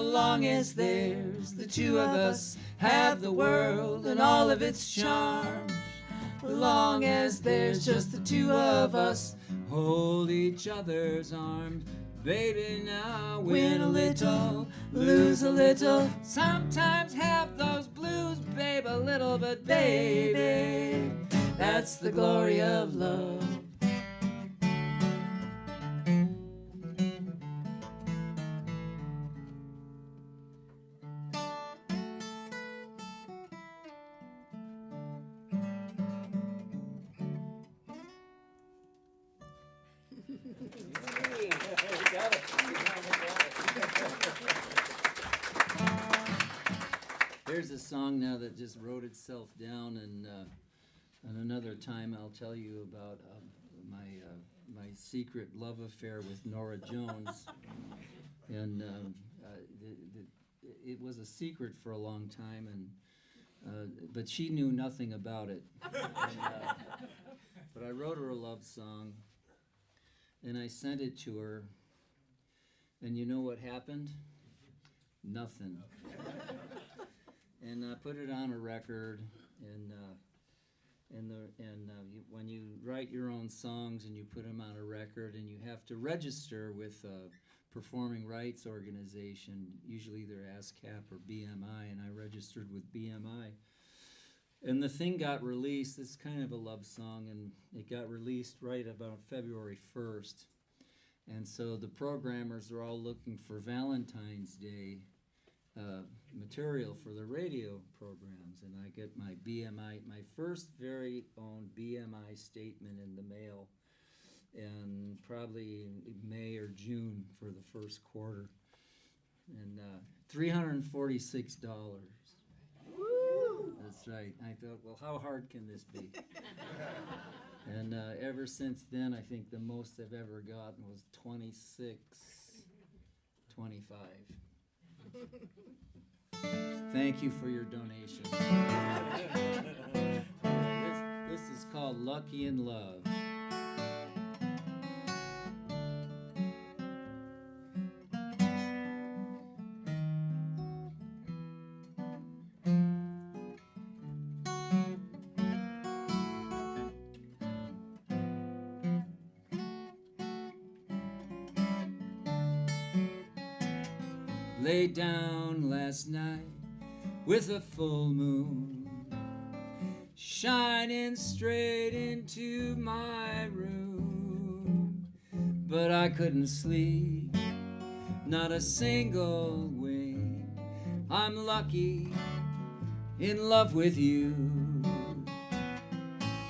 Long as there's the two of us, have the world and all of its charms. Long as there's just the two of us, hold each other's arms. Baby, now win a little, lose a little, sometimes have those blues, babe, a little bit, baby. That's the glory of love. There's a song now that just wrote itself down, and another time I'll tell you about my secret love affair with Nora Jones, and it was a secret for a long time, and but she knew nothing about it. But I wrote her a love song, and I sent it to her. And you know what happened? Nothing. And I put it on a record, and when you write your own songs and you put them on a record, and you have to register with a performing rights organization, usually either ASCAP or BMI, and I registered with BMI. And the thing got released. It's kind of a love song, and it got released right about February 1st. And so the programmers are all looking for Valentine's Day material for the radio programs, and I get my BMI, my first very own BMI statement in the mail, and probably in May or June for the first quarter, and $346. That's right. I thought, well, how hard can this be? And ever since then, I think the most I've ever gotten was $26.25. Thank you for your donation. This is called Lucky in Love. Lay down last night with a full moon shining straight into my room, but I couldn't sleep, not a single wink. I'm lucky in love with you.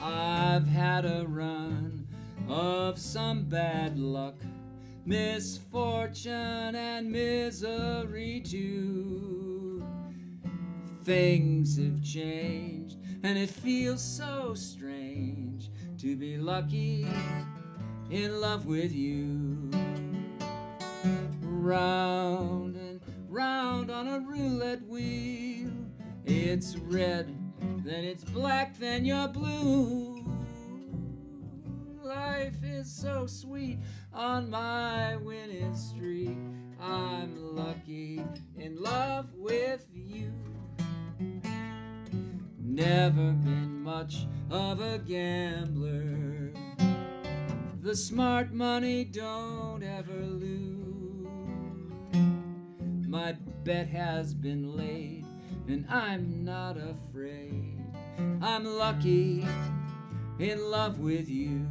I've had a run of some bad luck, misfortune and misery too. Things have changed and it feels so strange to be lucky in love with you. Round and round on a roulette wheel, it's red, then it's black, then you're blue. Life is so sweet on my winning streak. I'm lucky in love with you. Never been much of a gambler. The smart money don't ever lose. My bet has been laid and I'm not afraid. I'm lucky in love with you.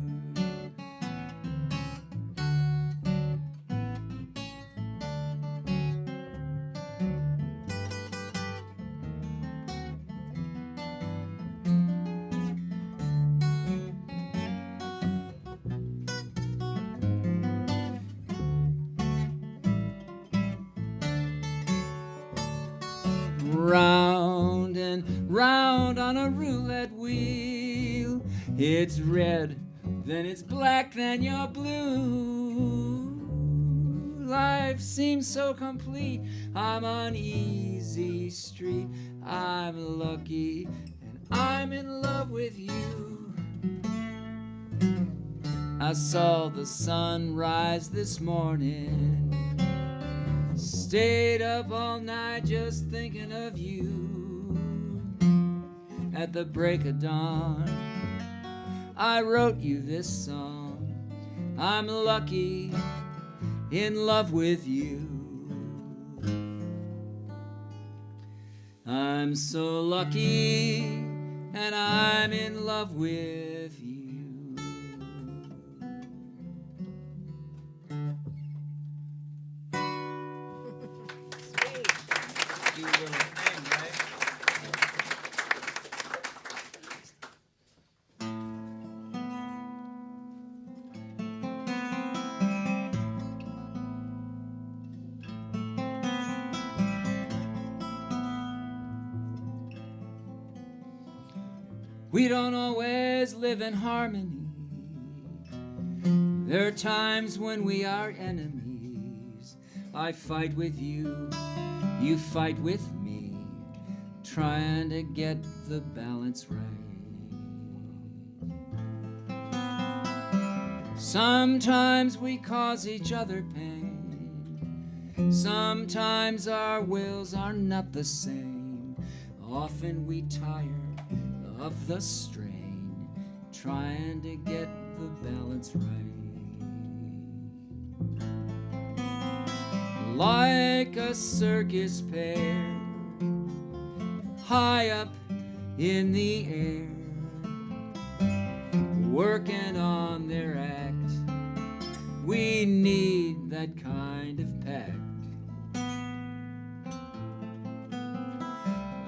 Round and round on a roulette wheel, it's red, then it's black, then you're blue. Life seems so complete, I'm on easy street. I'm lucky and I'm in love with you. I saw the sun rise this morning, stayed up all night just thinking of you. At the break of dawn, I wrote you this song. I'm lucky in love with you. I'm so lucky and I'm in love with you. We don't always live in harmony. There are times when we are enemies. I fight with you, you fight with me, trying to get the balance right. Sometimes we cause each other pain, Sometimes our wills are not the same. Often we tire of the strain, trying to get the balance right. Like a circus pair, high up in the air, working on their act. We need that kind of pact.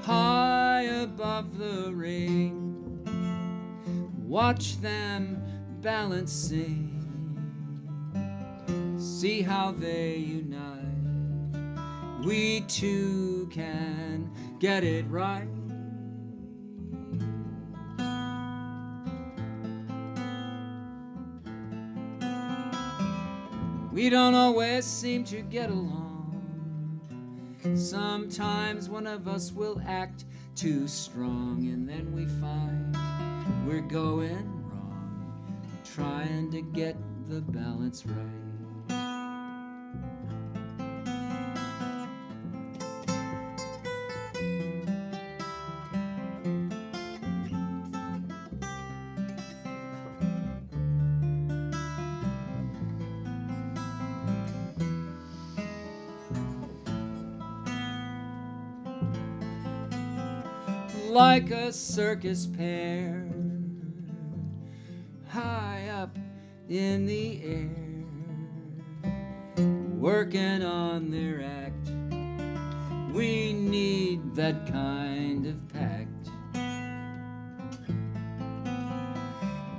High above the ring, watch them balancing. See how they unite. We too can get it right. We don't always seem to get along. Sometimes one of us will act too strong, and then we find we're going wrong, trying to get the balance right. Like a circus pair, high up in the air, working on their act. We need that kind of pact.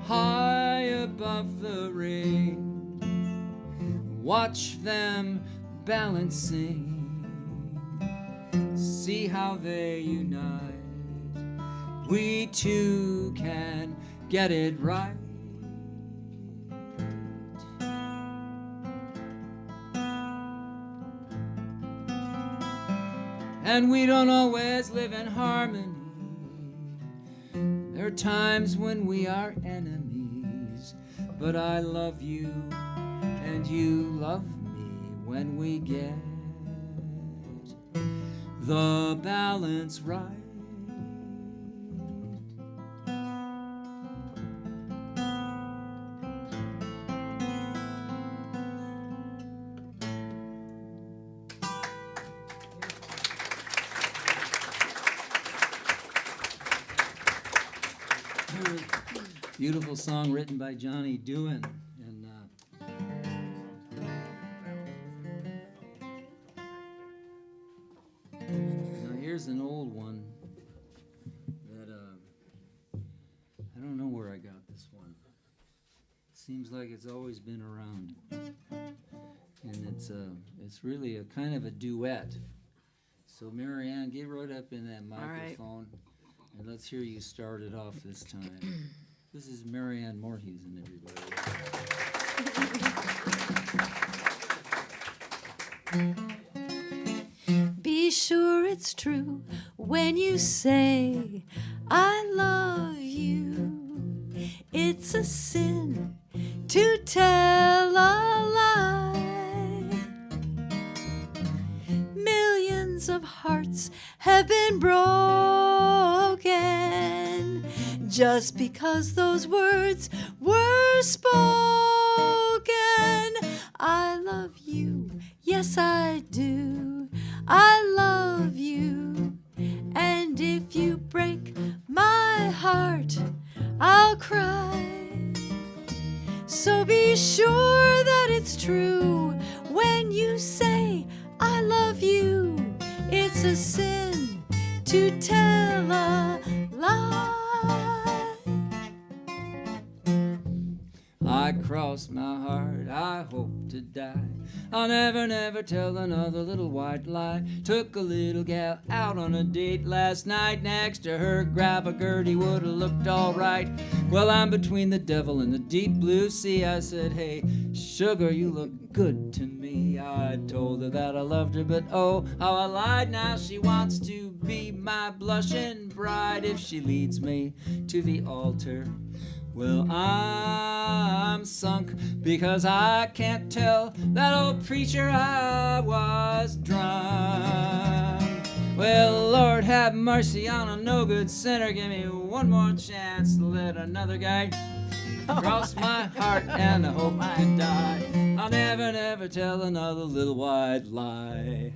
High above the ring, watch them balancing. See how they unite. We too can get it right. And we don't always live in harmony. There are times when we are enemies, but I love you and you love me when we get the balance right. Beautiful song written by Johnny Doohan. And now here's an old one that I don't know where I got this one. Seems like it's always been around, and it's really a kind of a duet. So Marianne, get right up in that microphone, and let's hear you start it off this time. This is Marianne Moorhusen, everybody. Be sure it's true when you say I love you. It's a sin to tell a lie. Millions of hearts have been broken just because those words were spoken. I love you, yes I do. I love you, and if you break my heart, I'll cry. So be sure that it's true when you say I love you. It's a sin to tell a lie. I cross my heart, I hope to die. I'll never, never tell another little white lie. Took a little gal out on a date last night. Next to her, grab a Gertie would've looked alright. Well, I'm between the devil and the deep blue sea. I said, hey, sugar, you look good to me. I told her that I loved her, but oh, how I lied. Now she wants to be my blushing bride if she leads me to the altar. Well, I'm sunk because I can't tell that old preacher I was drunk. Well, Lord, have mercy on a no-good sinner. Give me one more chance to let another guy cross my heart and I hope I die. I'll never, never tell another little white lie.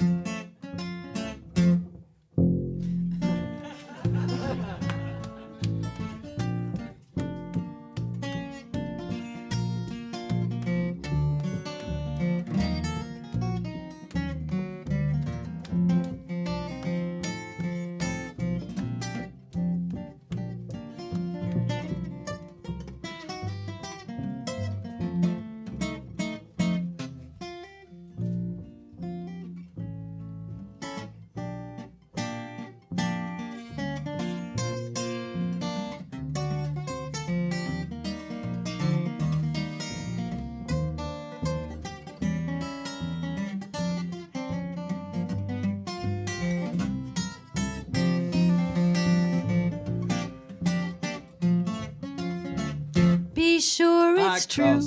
Be sure it's true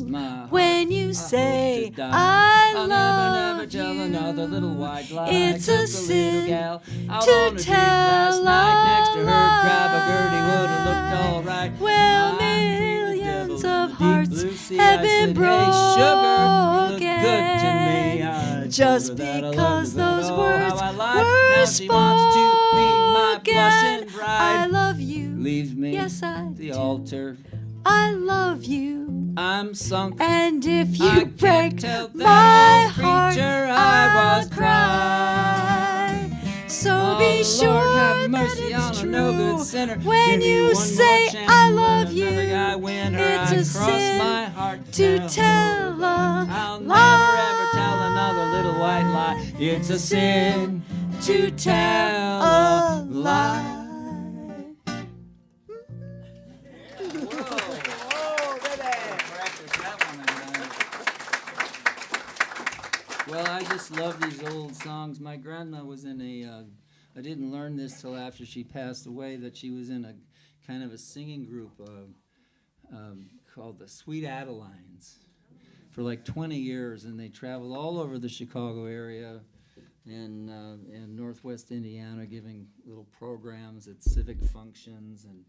when you say I'll I never tell another little white lie. It's I a took sin gal out to on a date tell last night next to a her. Grab a lie. Gertie would have looked all right. Well, I'm between the millions devil of and the deep hearts blue sea. have I been said, hey, sugar, you look broken. good to me. I told Just her that I loved because her, but those oh, words how I lied. were Now she wants to be my blushing spoken. bride. I love you. Leaves me Yes, I at the do. altar. I love you. I'm sunk. And if I you can't break tell that my old heart, preacher I was I'll cry. So Oh, be Lord, sure have that mercy it's on a true no-good sinner. when Give me you one more say chance I to let love you. another guy win her. It's I a cross sin my heart to now. tell a I'll lie. never ever tell another little white lie. It's a sin to tell a lie. Oh, baby. Practice that one. Well, I just love these old songs. My grandma was in I didn't learn this till after she passed away, that she was in a kind of a singing group called the Sweet Adelines for like 20 years, and they traveled all over the Chicago area and Northwest Indiana, giving little programs at civic functions and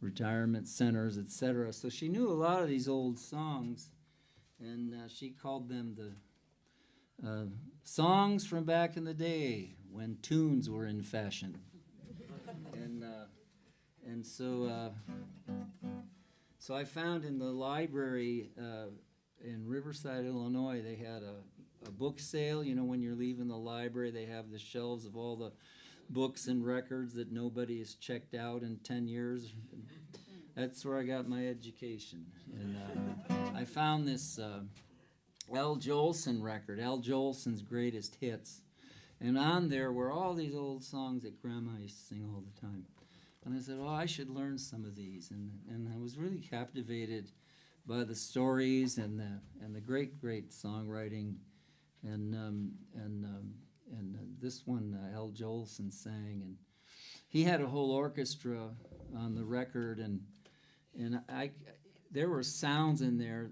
retirement centers, etc. So she knew a lot of these old songs, and she called them the songs from back in the day when tunes were in fashion. And so I found in the library in Riverside, Illinois, they had a book sale. You know, when you're leaving the library, they have the shelves of all the books and records that nobody has checked out in 10 years. That's where I got my education. And I found this Al Jolson record, Al Jolson's Greatest Hits. And on there were all these old songs that Grandma used to sing all the time. And I said, oh, I should learn some of these. And I was really captivated by the stories and the great songwriting. And this one, Al Jolson sang. And he had a whole orchestra on the record. And there were sounds in there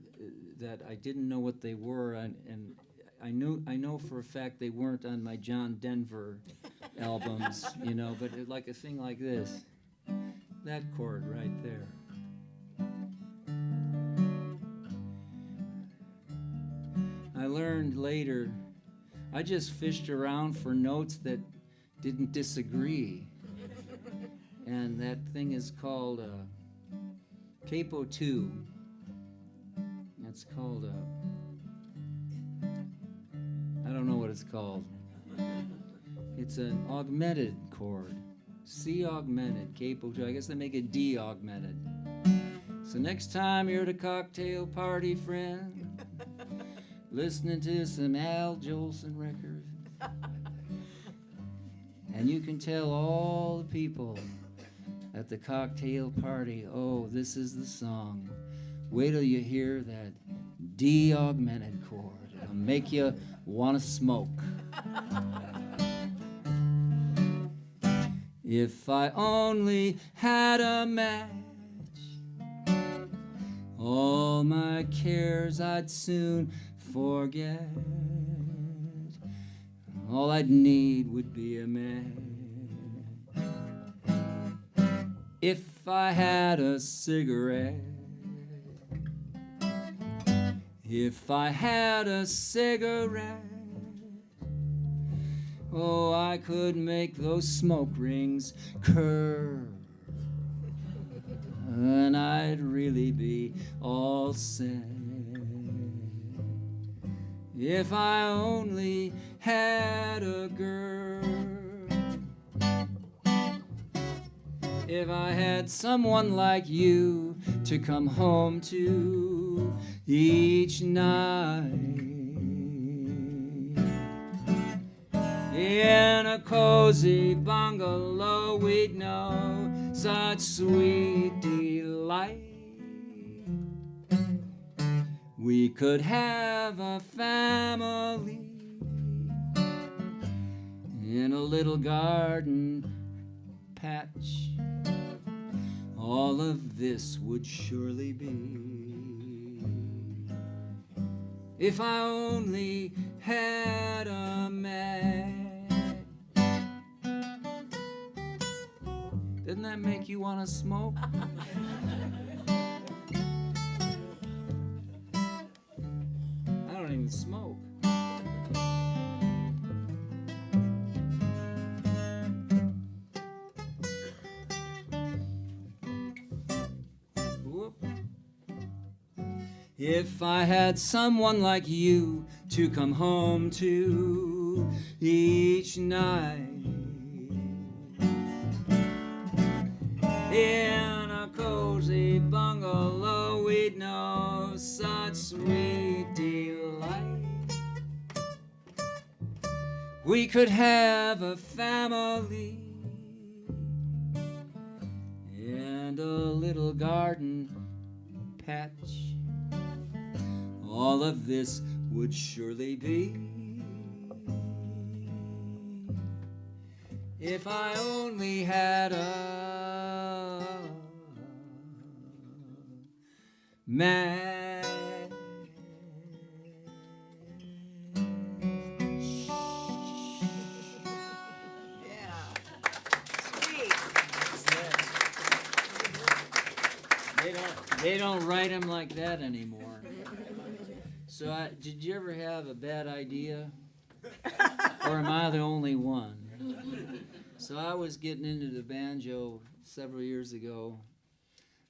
that I didn't know what they were. And I know for a fact they weren't on my John Denver albums, you know, but like a thing like this, that chord right there. I learned later, I just fished around for notes that didn't disagree, and that thing is called Capo 2. It's called I don't know what it's called. It's an augmented chord. C augmented, capo 2. I guess they make it D augmented. So next time you're at a cocktail party, friend, listening to some Al Jolson records, and you can tell all the people at the cocktail party, oh, this is the song. Wait till you hear that D augmented chord. It'll make you want to smoke. If I only had a match, all my cares I'd soon forget. All I'd need would be a man. If I had a cigarette, if I had a cigarette, oh, I could make those smoke rings curl, and I'd really be all set. If I only had a girl, if I had someone like you to come home to each night, in a cozy bungalow we'd know such sweet delight. We could have a family in a little garden patch. All of this would surely be if I only had a man. Doesn't that make you want to smoke? I don't even smoke. Whoop. If I had someone like you to come home to each night, in a cozy bungalow we'd know such sweet delight. We could have a family and a little garden patch. All of this would surely be if I only had a man. They don't write them like that anymore. So did you ever have a bad idea? Or am I the only one? So I was getting into the banjo several years ago,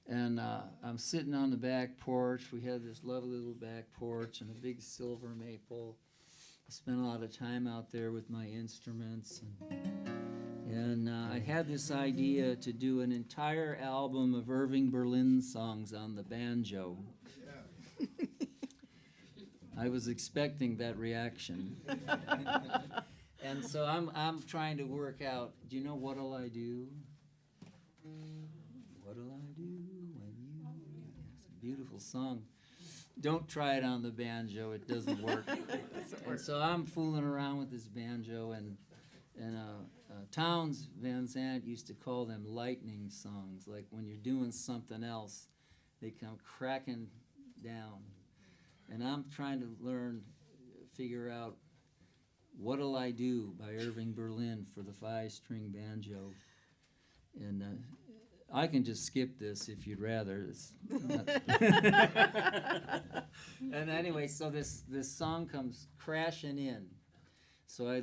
and I'm sitting on the back porch. We had this lovely little back porch and a big silver maple. I spent a lot of time out there with my instruments, and I had this idea to do an entire album of Irving Berlin songs on the banjo. Yeah. I was expecting that reaction. And so I'm trying to work out, do you know what'll I do? What'll I do when you... It's a beautiful song. Don't try it on the banjo, it doesn't work. And so I'm fooling around with this banjo, and Townes Van Zandt used to call them lightning songs, like when you're doing something else, they come cracking down. And I'm trying to figure out What'll I Do by Irving Berlin for the 5-string banjo. And I can just skip this if you'd rather. And anyway, so this song comes crashing in. So I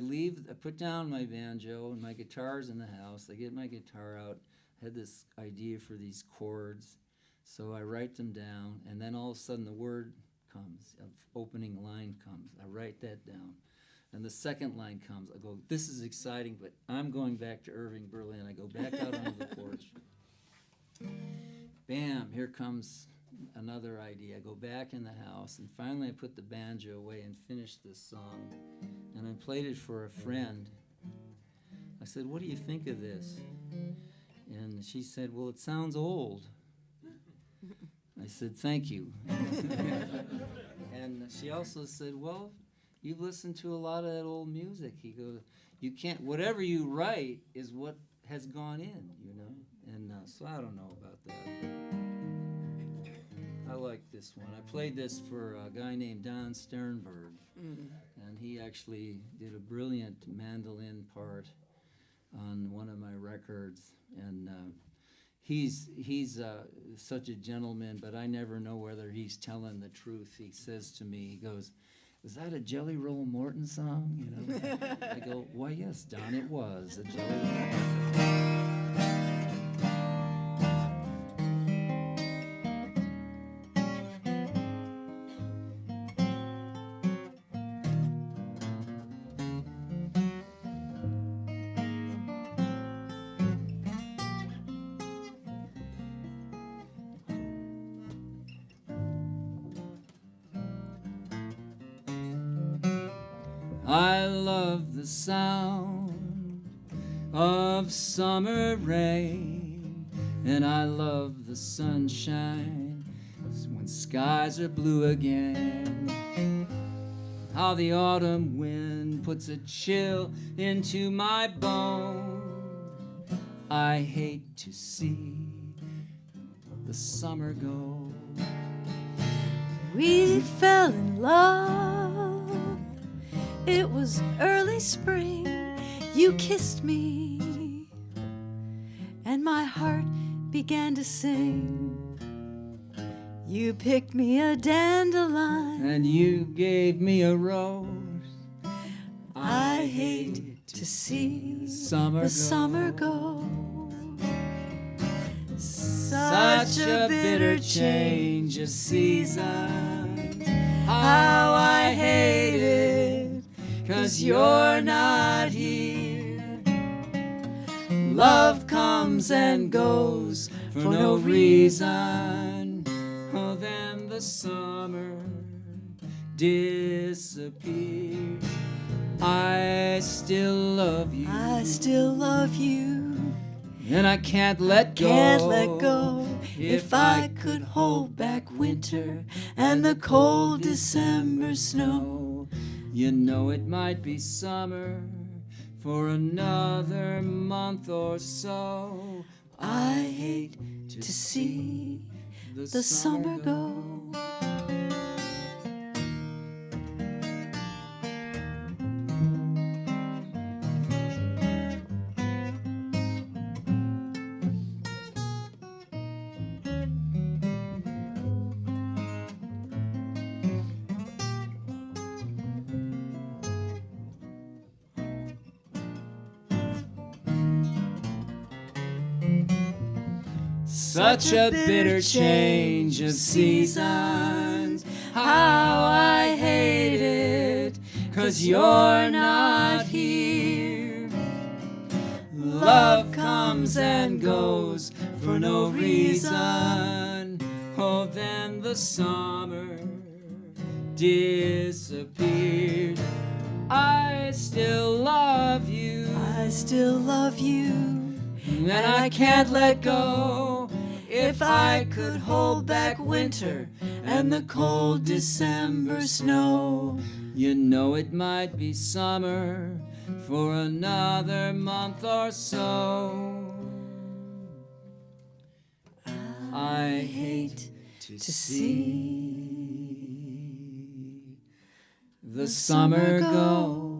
put down my banjo, and my guitar's in the house. I get my guitar out. I had this idea for these chords. So I write them down, and then all of a sudden the word comes, an opening line comes. I write that down. And the second line comes. I go, this is exciting, but I'm going back to Irving Berlin. I go back out onto the porch. Bam, here comes another idea. I go back in the house, and finally I put the banjo away and finished this song. And I played it for a friend. I said, what do you think of this? And she said, well, it sounds old. I said, thank you. And she also said, well, you've listened to a lot of that old music. He goes, you can't, whatever you write is what has gone in, you know? And so I don't know about that. I like this one. I played this for a guy named Don Sternberg, and he actually did a brilliant mandolin part on one of my records. And he's such a gentleman, but I never know whether he's telling the truth. He says to me, he goes, "Is that a Jelly Roll Morton song?" You know, I go, "Why, yes, Don, it was a Jelly Roll." I love the sound of summer rain, and I love the sunshine when skies are blue again. How the autumn wind puts a chill into my bone. I hate to see the summer go. We fell in love. It was early spring. You kissed me, and my heart began to sing. You picked me a dandelion, And you gave me a rose. I hate to see the summer go. Such a bitter change of seasons. How I hate it, 'cause you're not here. Love comes and goes for no reason. Oh, then the summer disappears. I still love you. I still love you. And I can't let go. Can't let go. If I could hold back winter and the cold December snow, you know it might be summer for another month or so. I hate to see the summer go. Such a bitter change of seasons. How I hate it, 'cause you're not here. Love comes and goes for no reason. Oh, then the summer disappeared. I still love you. I still love you. And I can't let go. If I could hold back winter and the cold December snow, you know it might be summer for another month or so. I hate to see the summer go.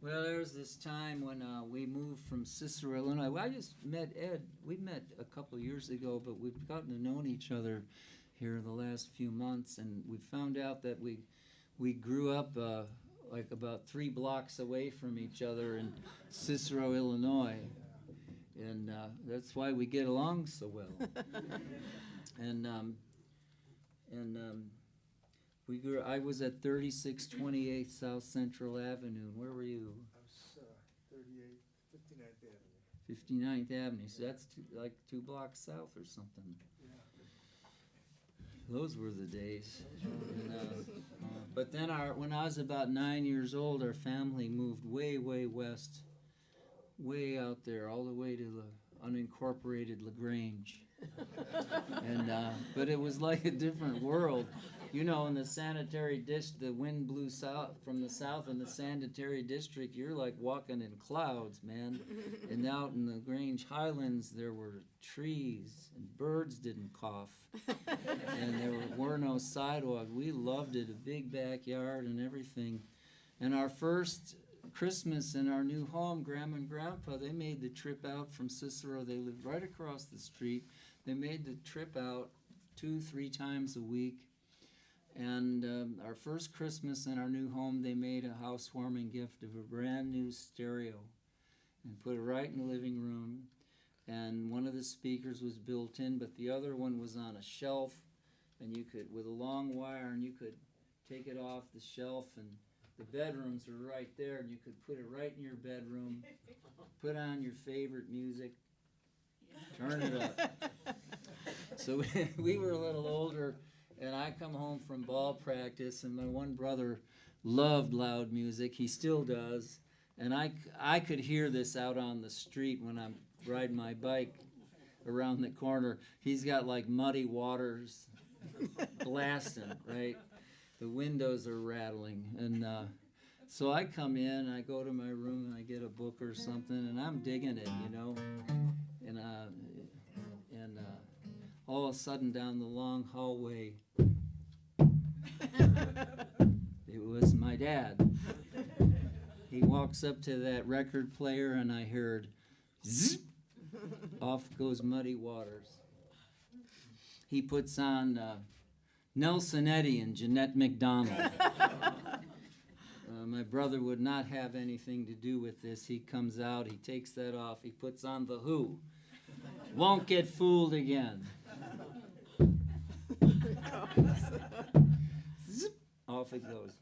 Well, there was this time when we moved from Cicero, Illinois. Well, I just met Ed. We met a couple of years ago, but we've gotten to know each other here the last few months, and we found out that we grew up like about 3 blocks away from each other in Cicero, Illinois, and that's why we get along so well. and we grew. I was at 3628 South Central Avenue. Where were you? I was 38, 59th Avenue. 59th Avenue. So that's like 2 blocks south or something. Yeah. Those were the days. And, but then when I was about 9 years old, our family moved way, way west, way out there, all the way to the unincorporated LaGrange. And but it was like a different world. You know, in the sanitary the wind blew south from the south in the sanitary district. You're like walking in clouds, man. And out in the Grange Highlands, there were trees and birds didn't cough, and there were no sidewalks. We loved it, a big backyard and everything. And our first Christmas in our new home, Grandma and Grandpa, they made the trip out from Cicero. They lived right across the street. They made the trip out 2-3 times a week. And our first Christmas in our new home, they made a housewarming gift of a brand new stereo and put it right in the living room. And one of the speakers was built in, but the other one was on a shelf, and you could, with a long wire, and you could take it off the shelf, and the bedrooms were right there, and you could put it right in your bedroom, put on your favorite music, turn it up. So we were a little older, and I come home from ball practice, and my one brother loved loud music. He still does. And I could hear this out on the street when I'm riding my bike around the corner. He's got like Muddy Waters blasting, right? The windows are rattling. And so I come in, I go to my room, and I get a book or something, and I'm digging it, you know. And all of a sudden down the long hallway, it was my dad. He walks up to that record player, and I heard zip, off goes Muddy Waters. He puts on Nelson Eddy and Jeanette MacDonald. My brother would not have anything to do with this. He comes out, he takes that off, he puts on The Who. Won't Get Fooled Again. Zip, off it goes.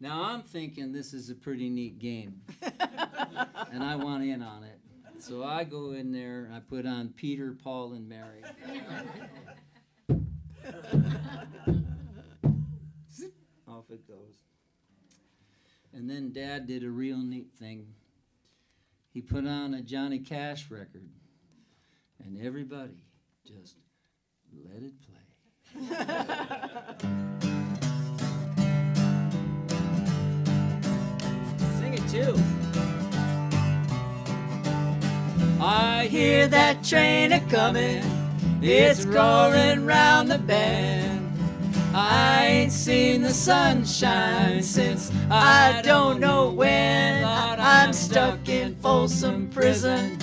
Now I'm thinking this is a pretty neat game, and I want in on it. So I go in there, I put on Peter, Paul, and Mary. Zip, off it goes. And then Dad did a real neat thing. He put on a Johnny Cash record, and everybody just let it play. Sing it too. I hear that train a-comin', it's roaring round the bend. I ain't seen the sunshine since I don't know when. I'm stuck in Folsom Prison.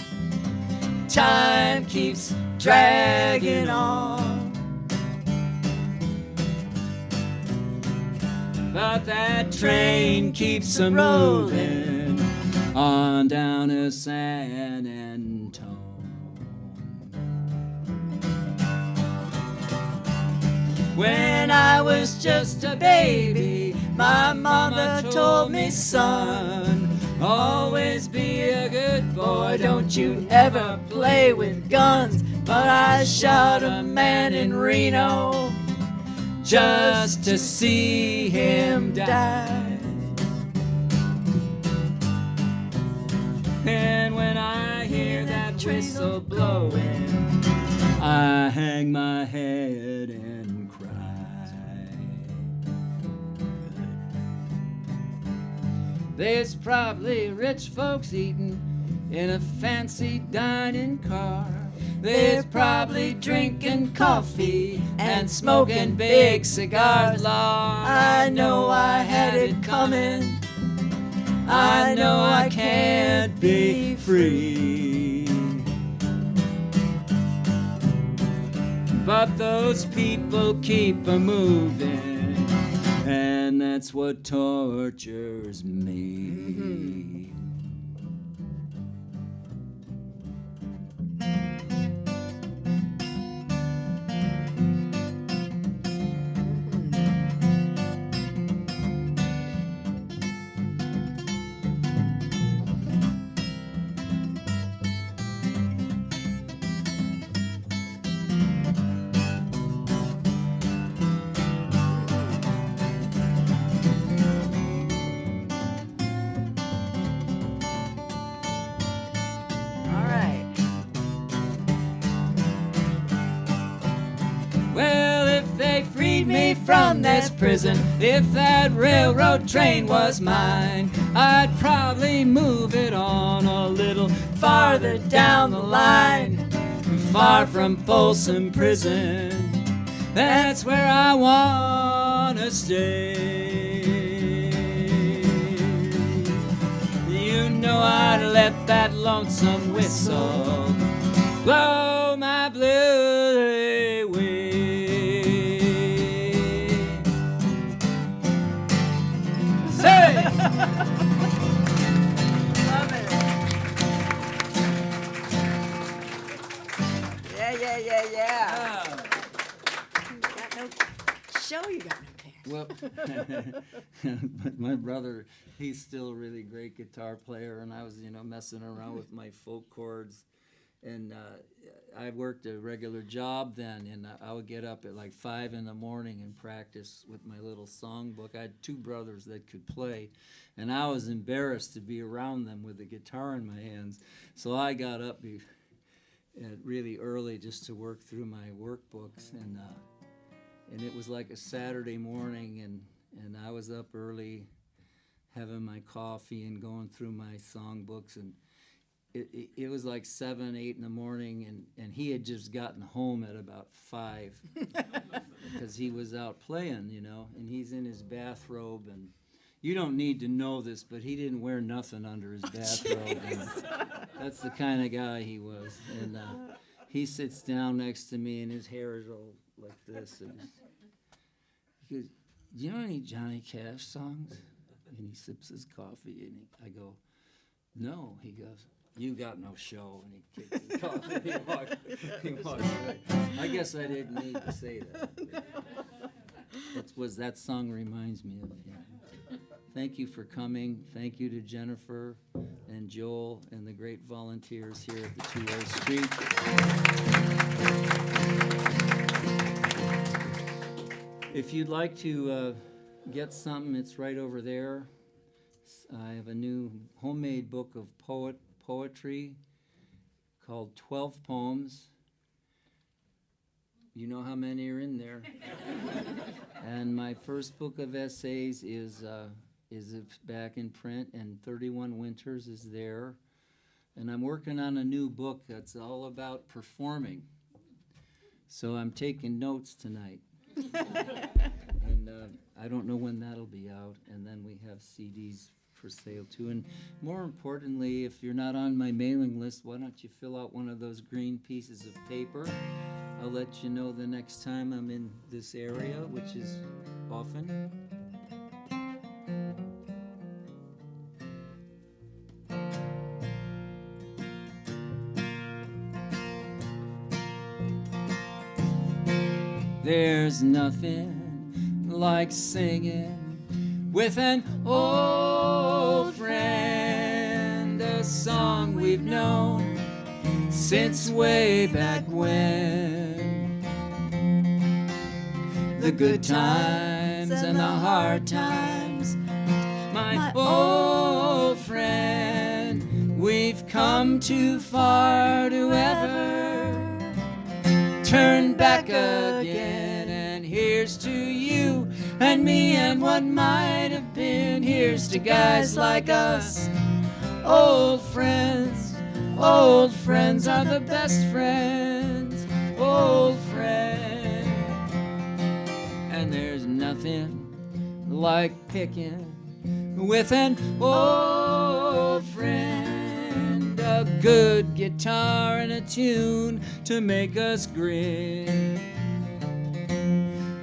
Time keeps dragging on. But that train keeps a moving on down to San Antone. When I was just a baby, my mama told me, son, always be a good boy, don't you ever play with guns. But I shot a man in Reno just to see him die. And when I hear that whistle blowing, I hang my head and cry. There's probably rich folks eating in a fancy dining car. There's probably drinking coffee and smoking big cigars. Lord, I know I had it coming. I know I can't be free. But those people keep a moving, and that's what tortures me. from this prison. If that railroad train was mine, I'd probably move it on a little farther down the line, far from Folsom Prison. That's where I wanna stay. You know I'd let that lonesome whistle blow my blues away. Say! Love it. Yeah. You got no show, you got no pants. Well, but my brother, he's still a really great guitar player, and I was, messing around with my folk chords. And I worked a regular job then, and I would get up at like 5 in the morning and practice with my little songbook. I had 2 brothers that could play, and I was embarrassed to be around them with a guitar in my hands. So I got up really early just to work through my workbooks, and it was like a Saturday morning, and I was up early having my coffee and going through my songbooks, and it was like 7, 8 in the morning, and he had just gotten home at about 5 because he was out playing, and he's in his bathrobe, and you don't need to know this, but he didn't wear nothing under his bathrobe. And that's the kind of guy he was. And he sits down next to me, and his hair is all like this. And he goes, "Do you know any Johnny Cash songs?" And he sips his coffee, and I go, "No." He goes, "You got no show." And he kicks his coffee. He walked away. I guess I didn't need to say that. That's what that song reminds me of. Yeah. Thank you for coming. Thank you to Jennifer and Joel and the great volunteers here at the 2-Way Street. If you'd like to get something, it's right over there. I have a new homemade book of poetry called 12 Poems. You know how many are in there. And my first book of essays is back in print, and 31 Winters is there. And I'm working on a new book that's all about performing. So I'm taking notes tonight. And I don't know when that'll be out. And then we have CDs for sale too. And more importantly, if you're not on my mailing list, why don't you fill out one of those green pieces of paper? I'll let you know the next time I'm in this area, which is often. There's nothing like singing with an old friend, a song we've known since way back when. The good times and the hard times, my old friend, we've come too far to ever turn back again. And here's to you and me and what might have been. Here's to guys like us, old friends. Old friends are the best friends, old friends. And there's nothing like picking with an old friend, a good guitar and a tune to make us grin.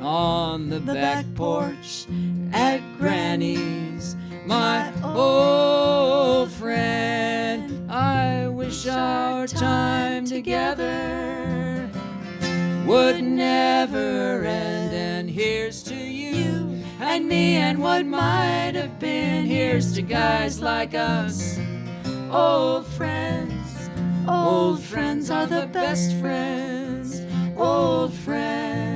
On the back porch at Granny's, my old friend, I wish our time together would never end. And here's to you and me and what might have been. Here's to guys like us, old friends. Old friends are the best friends, old friends.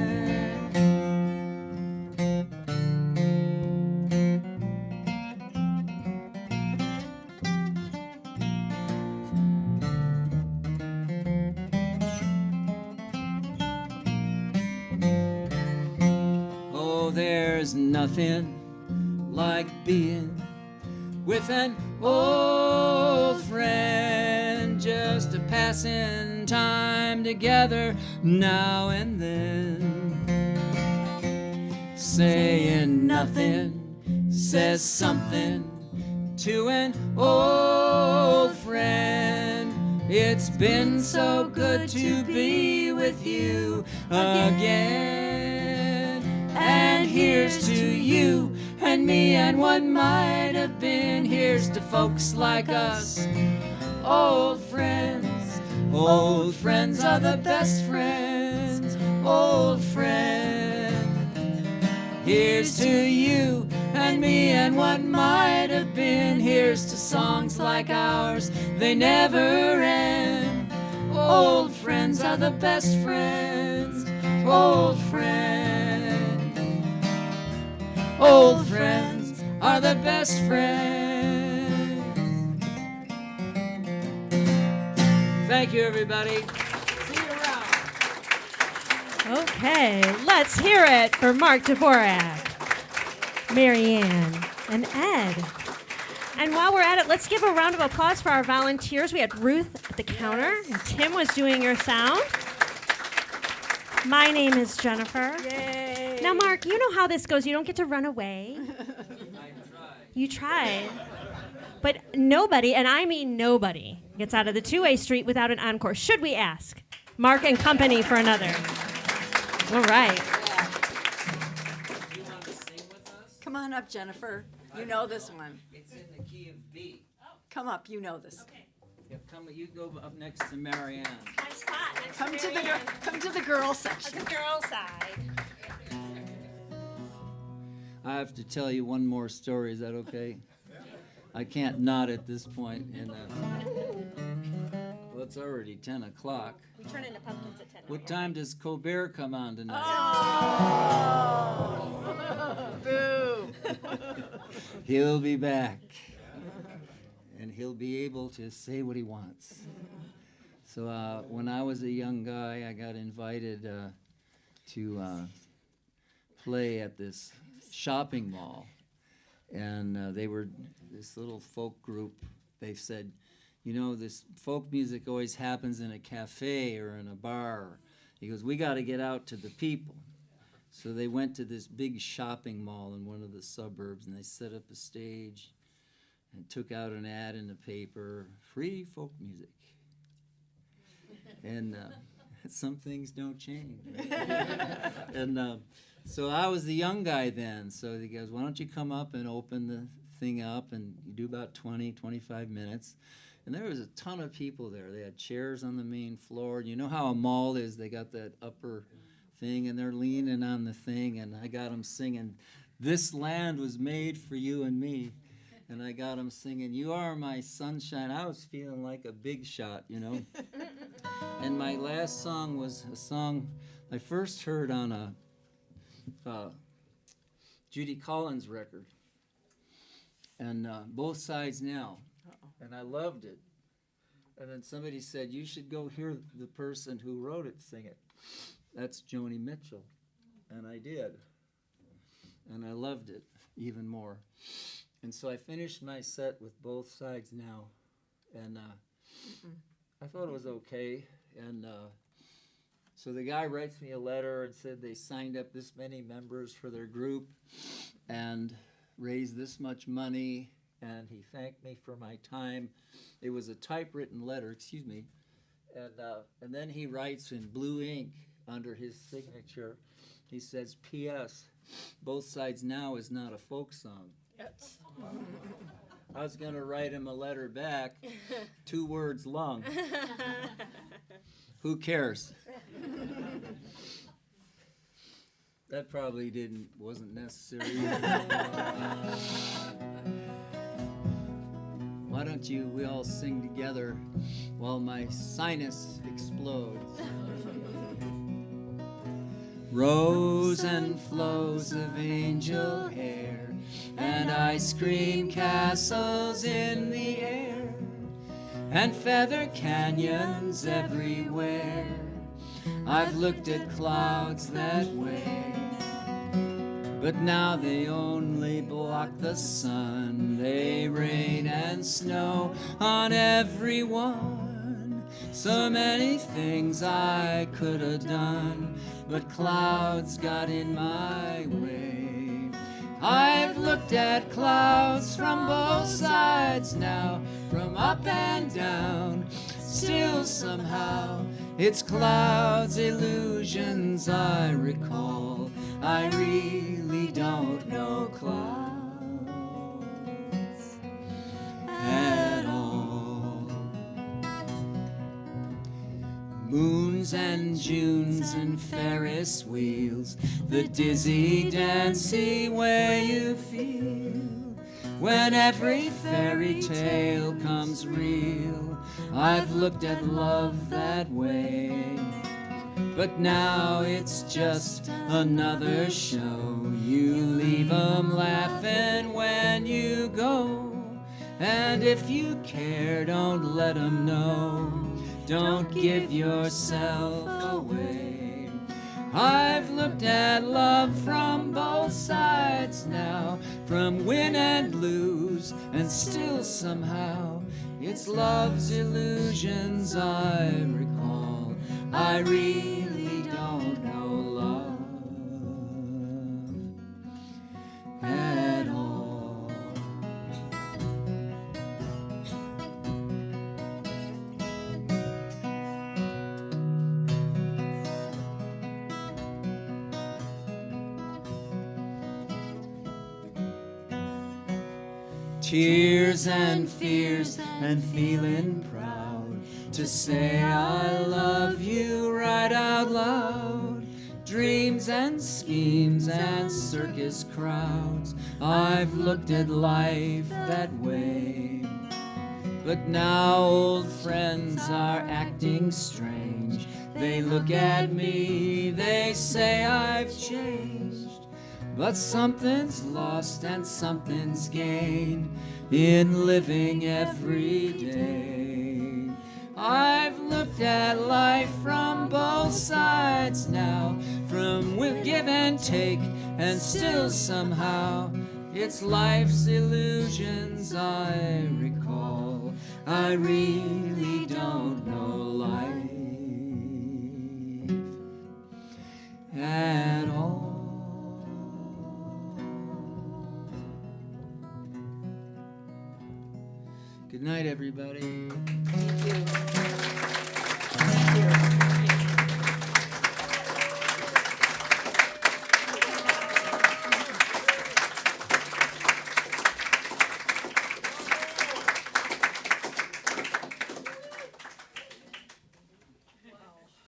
there's nothing like being with an old friend, just a passing time together now and then. Saying nothing says something to an old friend. It's been so good to be with you again. And here's to you and me and what might have been. Here's to folks like us, old friends. Old friends are the best friends, old friends. Here's to you and me and what might have been. Here's to songs like ours, they never end. Old friends are the best friends, old friends. Old friends are the best friends. Thank you, everybody. See you around. Okay, let's hear it for Mark Dvorak, Marianne, and Ed. And while we're at it, let's give a round of applause for our volunteers. We had Ruth at the counter, and Tim was doing your sound. My name is Jennifer. Yay! Now, Mark, you know how this goes. You don't get to run away. You tried. But nobody, and I mean nobody, gets out of the two-way street without an encore. Should we ask Mark and company for another? All right. You want to sing with us? Come on up, Jennifer. You know this one. It's in the key of B. Come up, you know this. Okay. Yeah, come, you go up next to Marianne. My spot. Next Come to Marianne. the girl section. The girl side. I have to tell you one more story. Is that okay? I can't not at this point. Well, it's already 10 o'clock. We turn into pumpkins at 10. What time does Colbert come on tonight? Oh! Boo! He'll be back. And he'll be able to say what he wants. So when I was a young guy, I got invited to play at this shopping mall. And they were this little folk group. They said, you know, this folk music always happens in a cafe or in a bar. He goes, we got to get out to the people. So they went to this big shopping mall in one of the suburbs, and they set up a stage and took out an ad in the paper, free folk music. And some things don't change. Right? And so I was the young guy then. So he goes, why don't you come up and open the thing up, and you do about 20, 25 minutes. And there was a ton of people there. They had chairs on the main floor. You know how a mall is, they got that upper thing, and they're leaning on the thing, and I got them singing, this land was made for you and me. And I got them singing, you are my sunshine. I was feeling like a big shot, you know. And my last song was a song I first heard on a Judy Collins record. And Both Sides Now. And I loved it. And then somebody said, you should go hear the person who wrote it sing it. That's Joni Mitchell. And I did. And I loved it even more. And so I finished my set with Both Sides Now. And I thought it was okay. And so the guy writes me a letter and said they signed up this many members for their group and raised this much money. And he thanked me for my time. It was a typewritten letter, excuse me. And then he writes in blue ink under his signature, he says, P.S., Both Sides Now is not a folk song. Yes. I was going to write him a letter back, 2 words long. Who cares? That probably wasn't necessary. Why don't we all sing together while my sinus explodes. Rows and flows of angel hair and ice cream castles in the air and feather canyons everywhere. I've looked at clouds that way. but now they only block the sun. They rain and snow on everyone. So many things I could have done, but clouds got in my way. I've looked at clouds from both sides now, from up and down. Still somehow it's clouds, illusions I recall. I really don't know clouds at all. Moons and Junes and Ferris wheels, the dizzy, dancy way you feel when every fairy tale comes real. I've looked at love that way, but now it's just another show. You leave 'em laughing when you go, and if you care, don't let 'em know. Don't give yourself away. I've looked at love from both sides now, from win and lose, and still somehow it's love's illusions I recall. I really don't know love at all. Tears and fears and feeling proud to say I love you right out loud. Dreams and schemes and circus crowds, I've looked at life that way. But now old friends are acting strange. They look at me, they say I've changed. But something's lost and something's gained in living every day. I've looked at life from both sides now, from give and take, and still somehow it's life's illusions I recall. I really don't know life at all. Good night, everybody. Thank you. Thank you.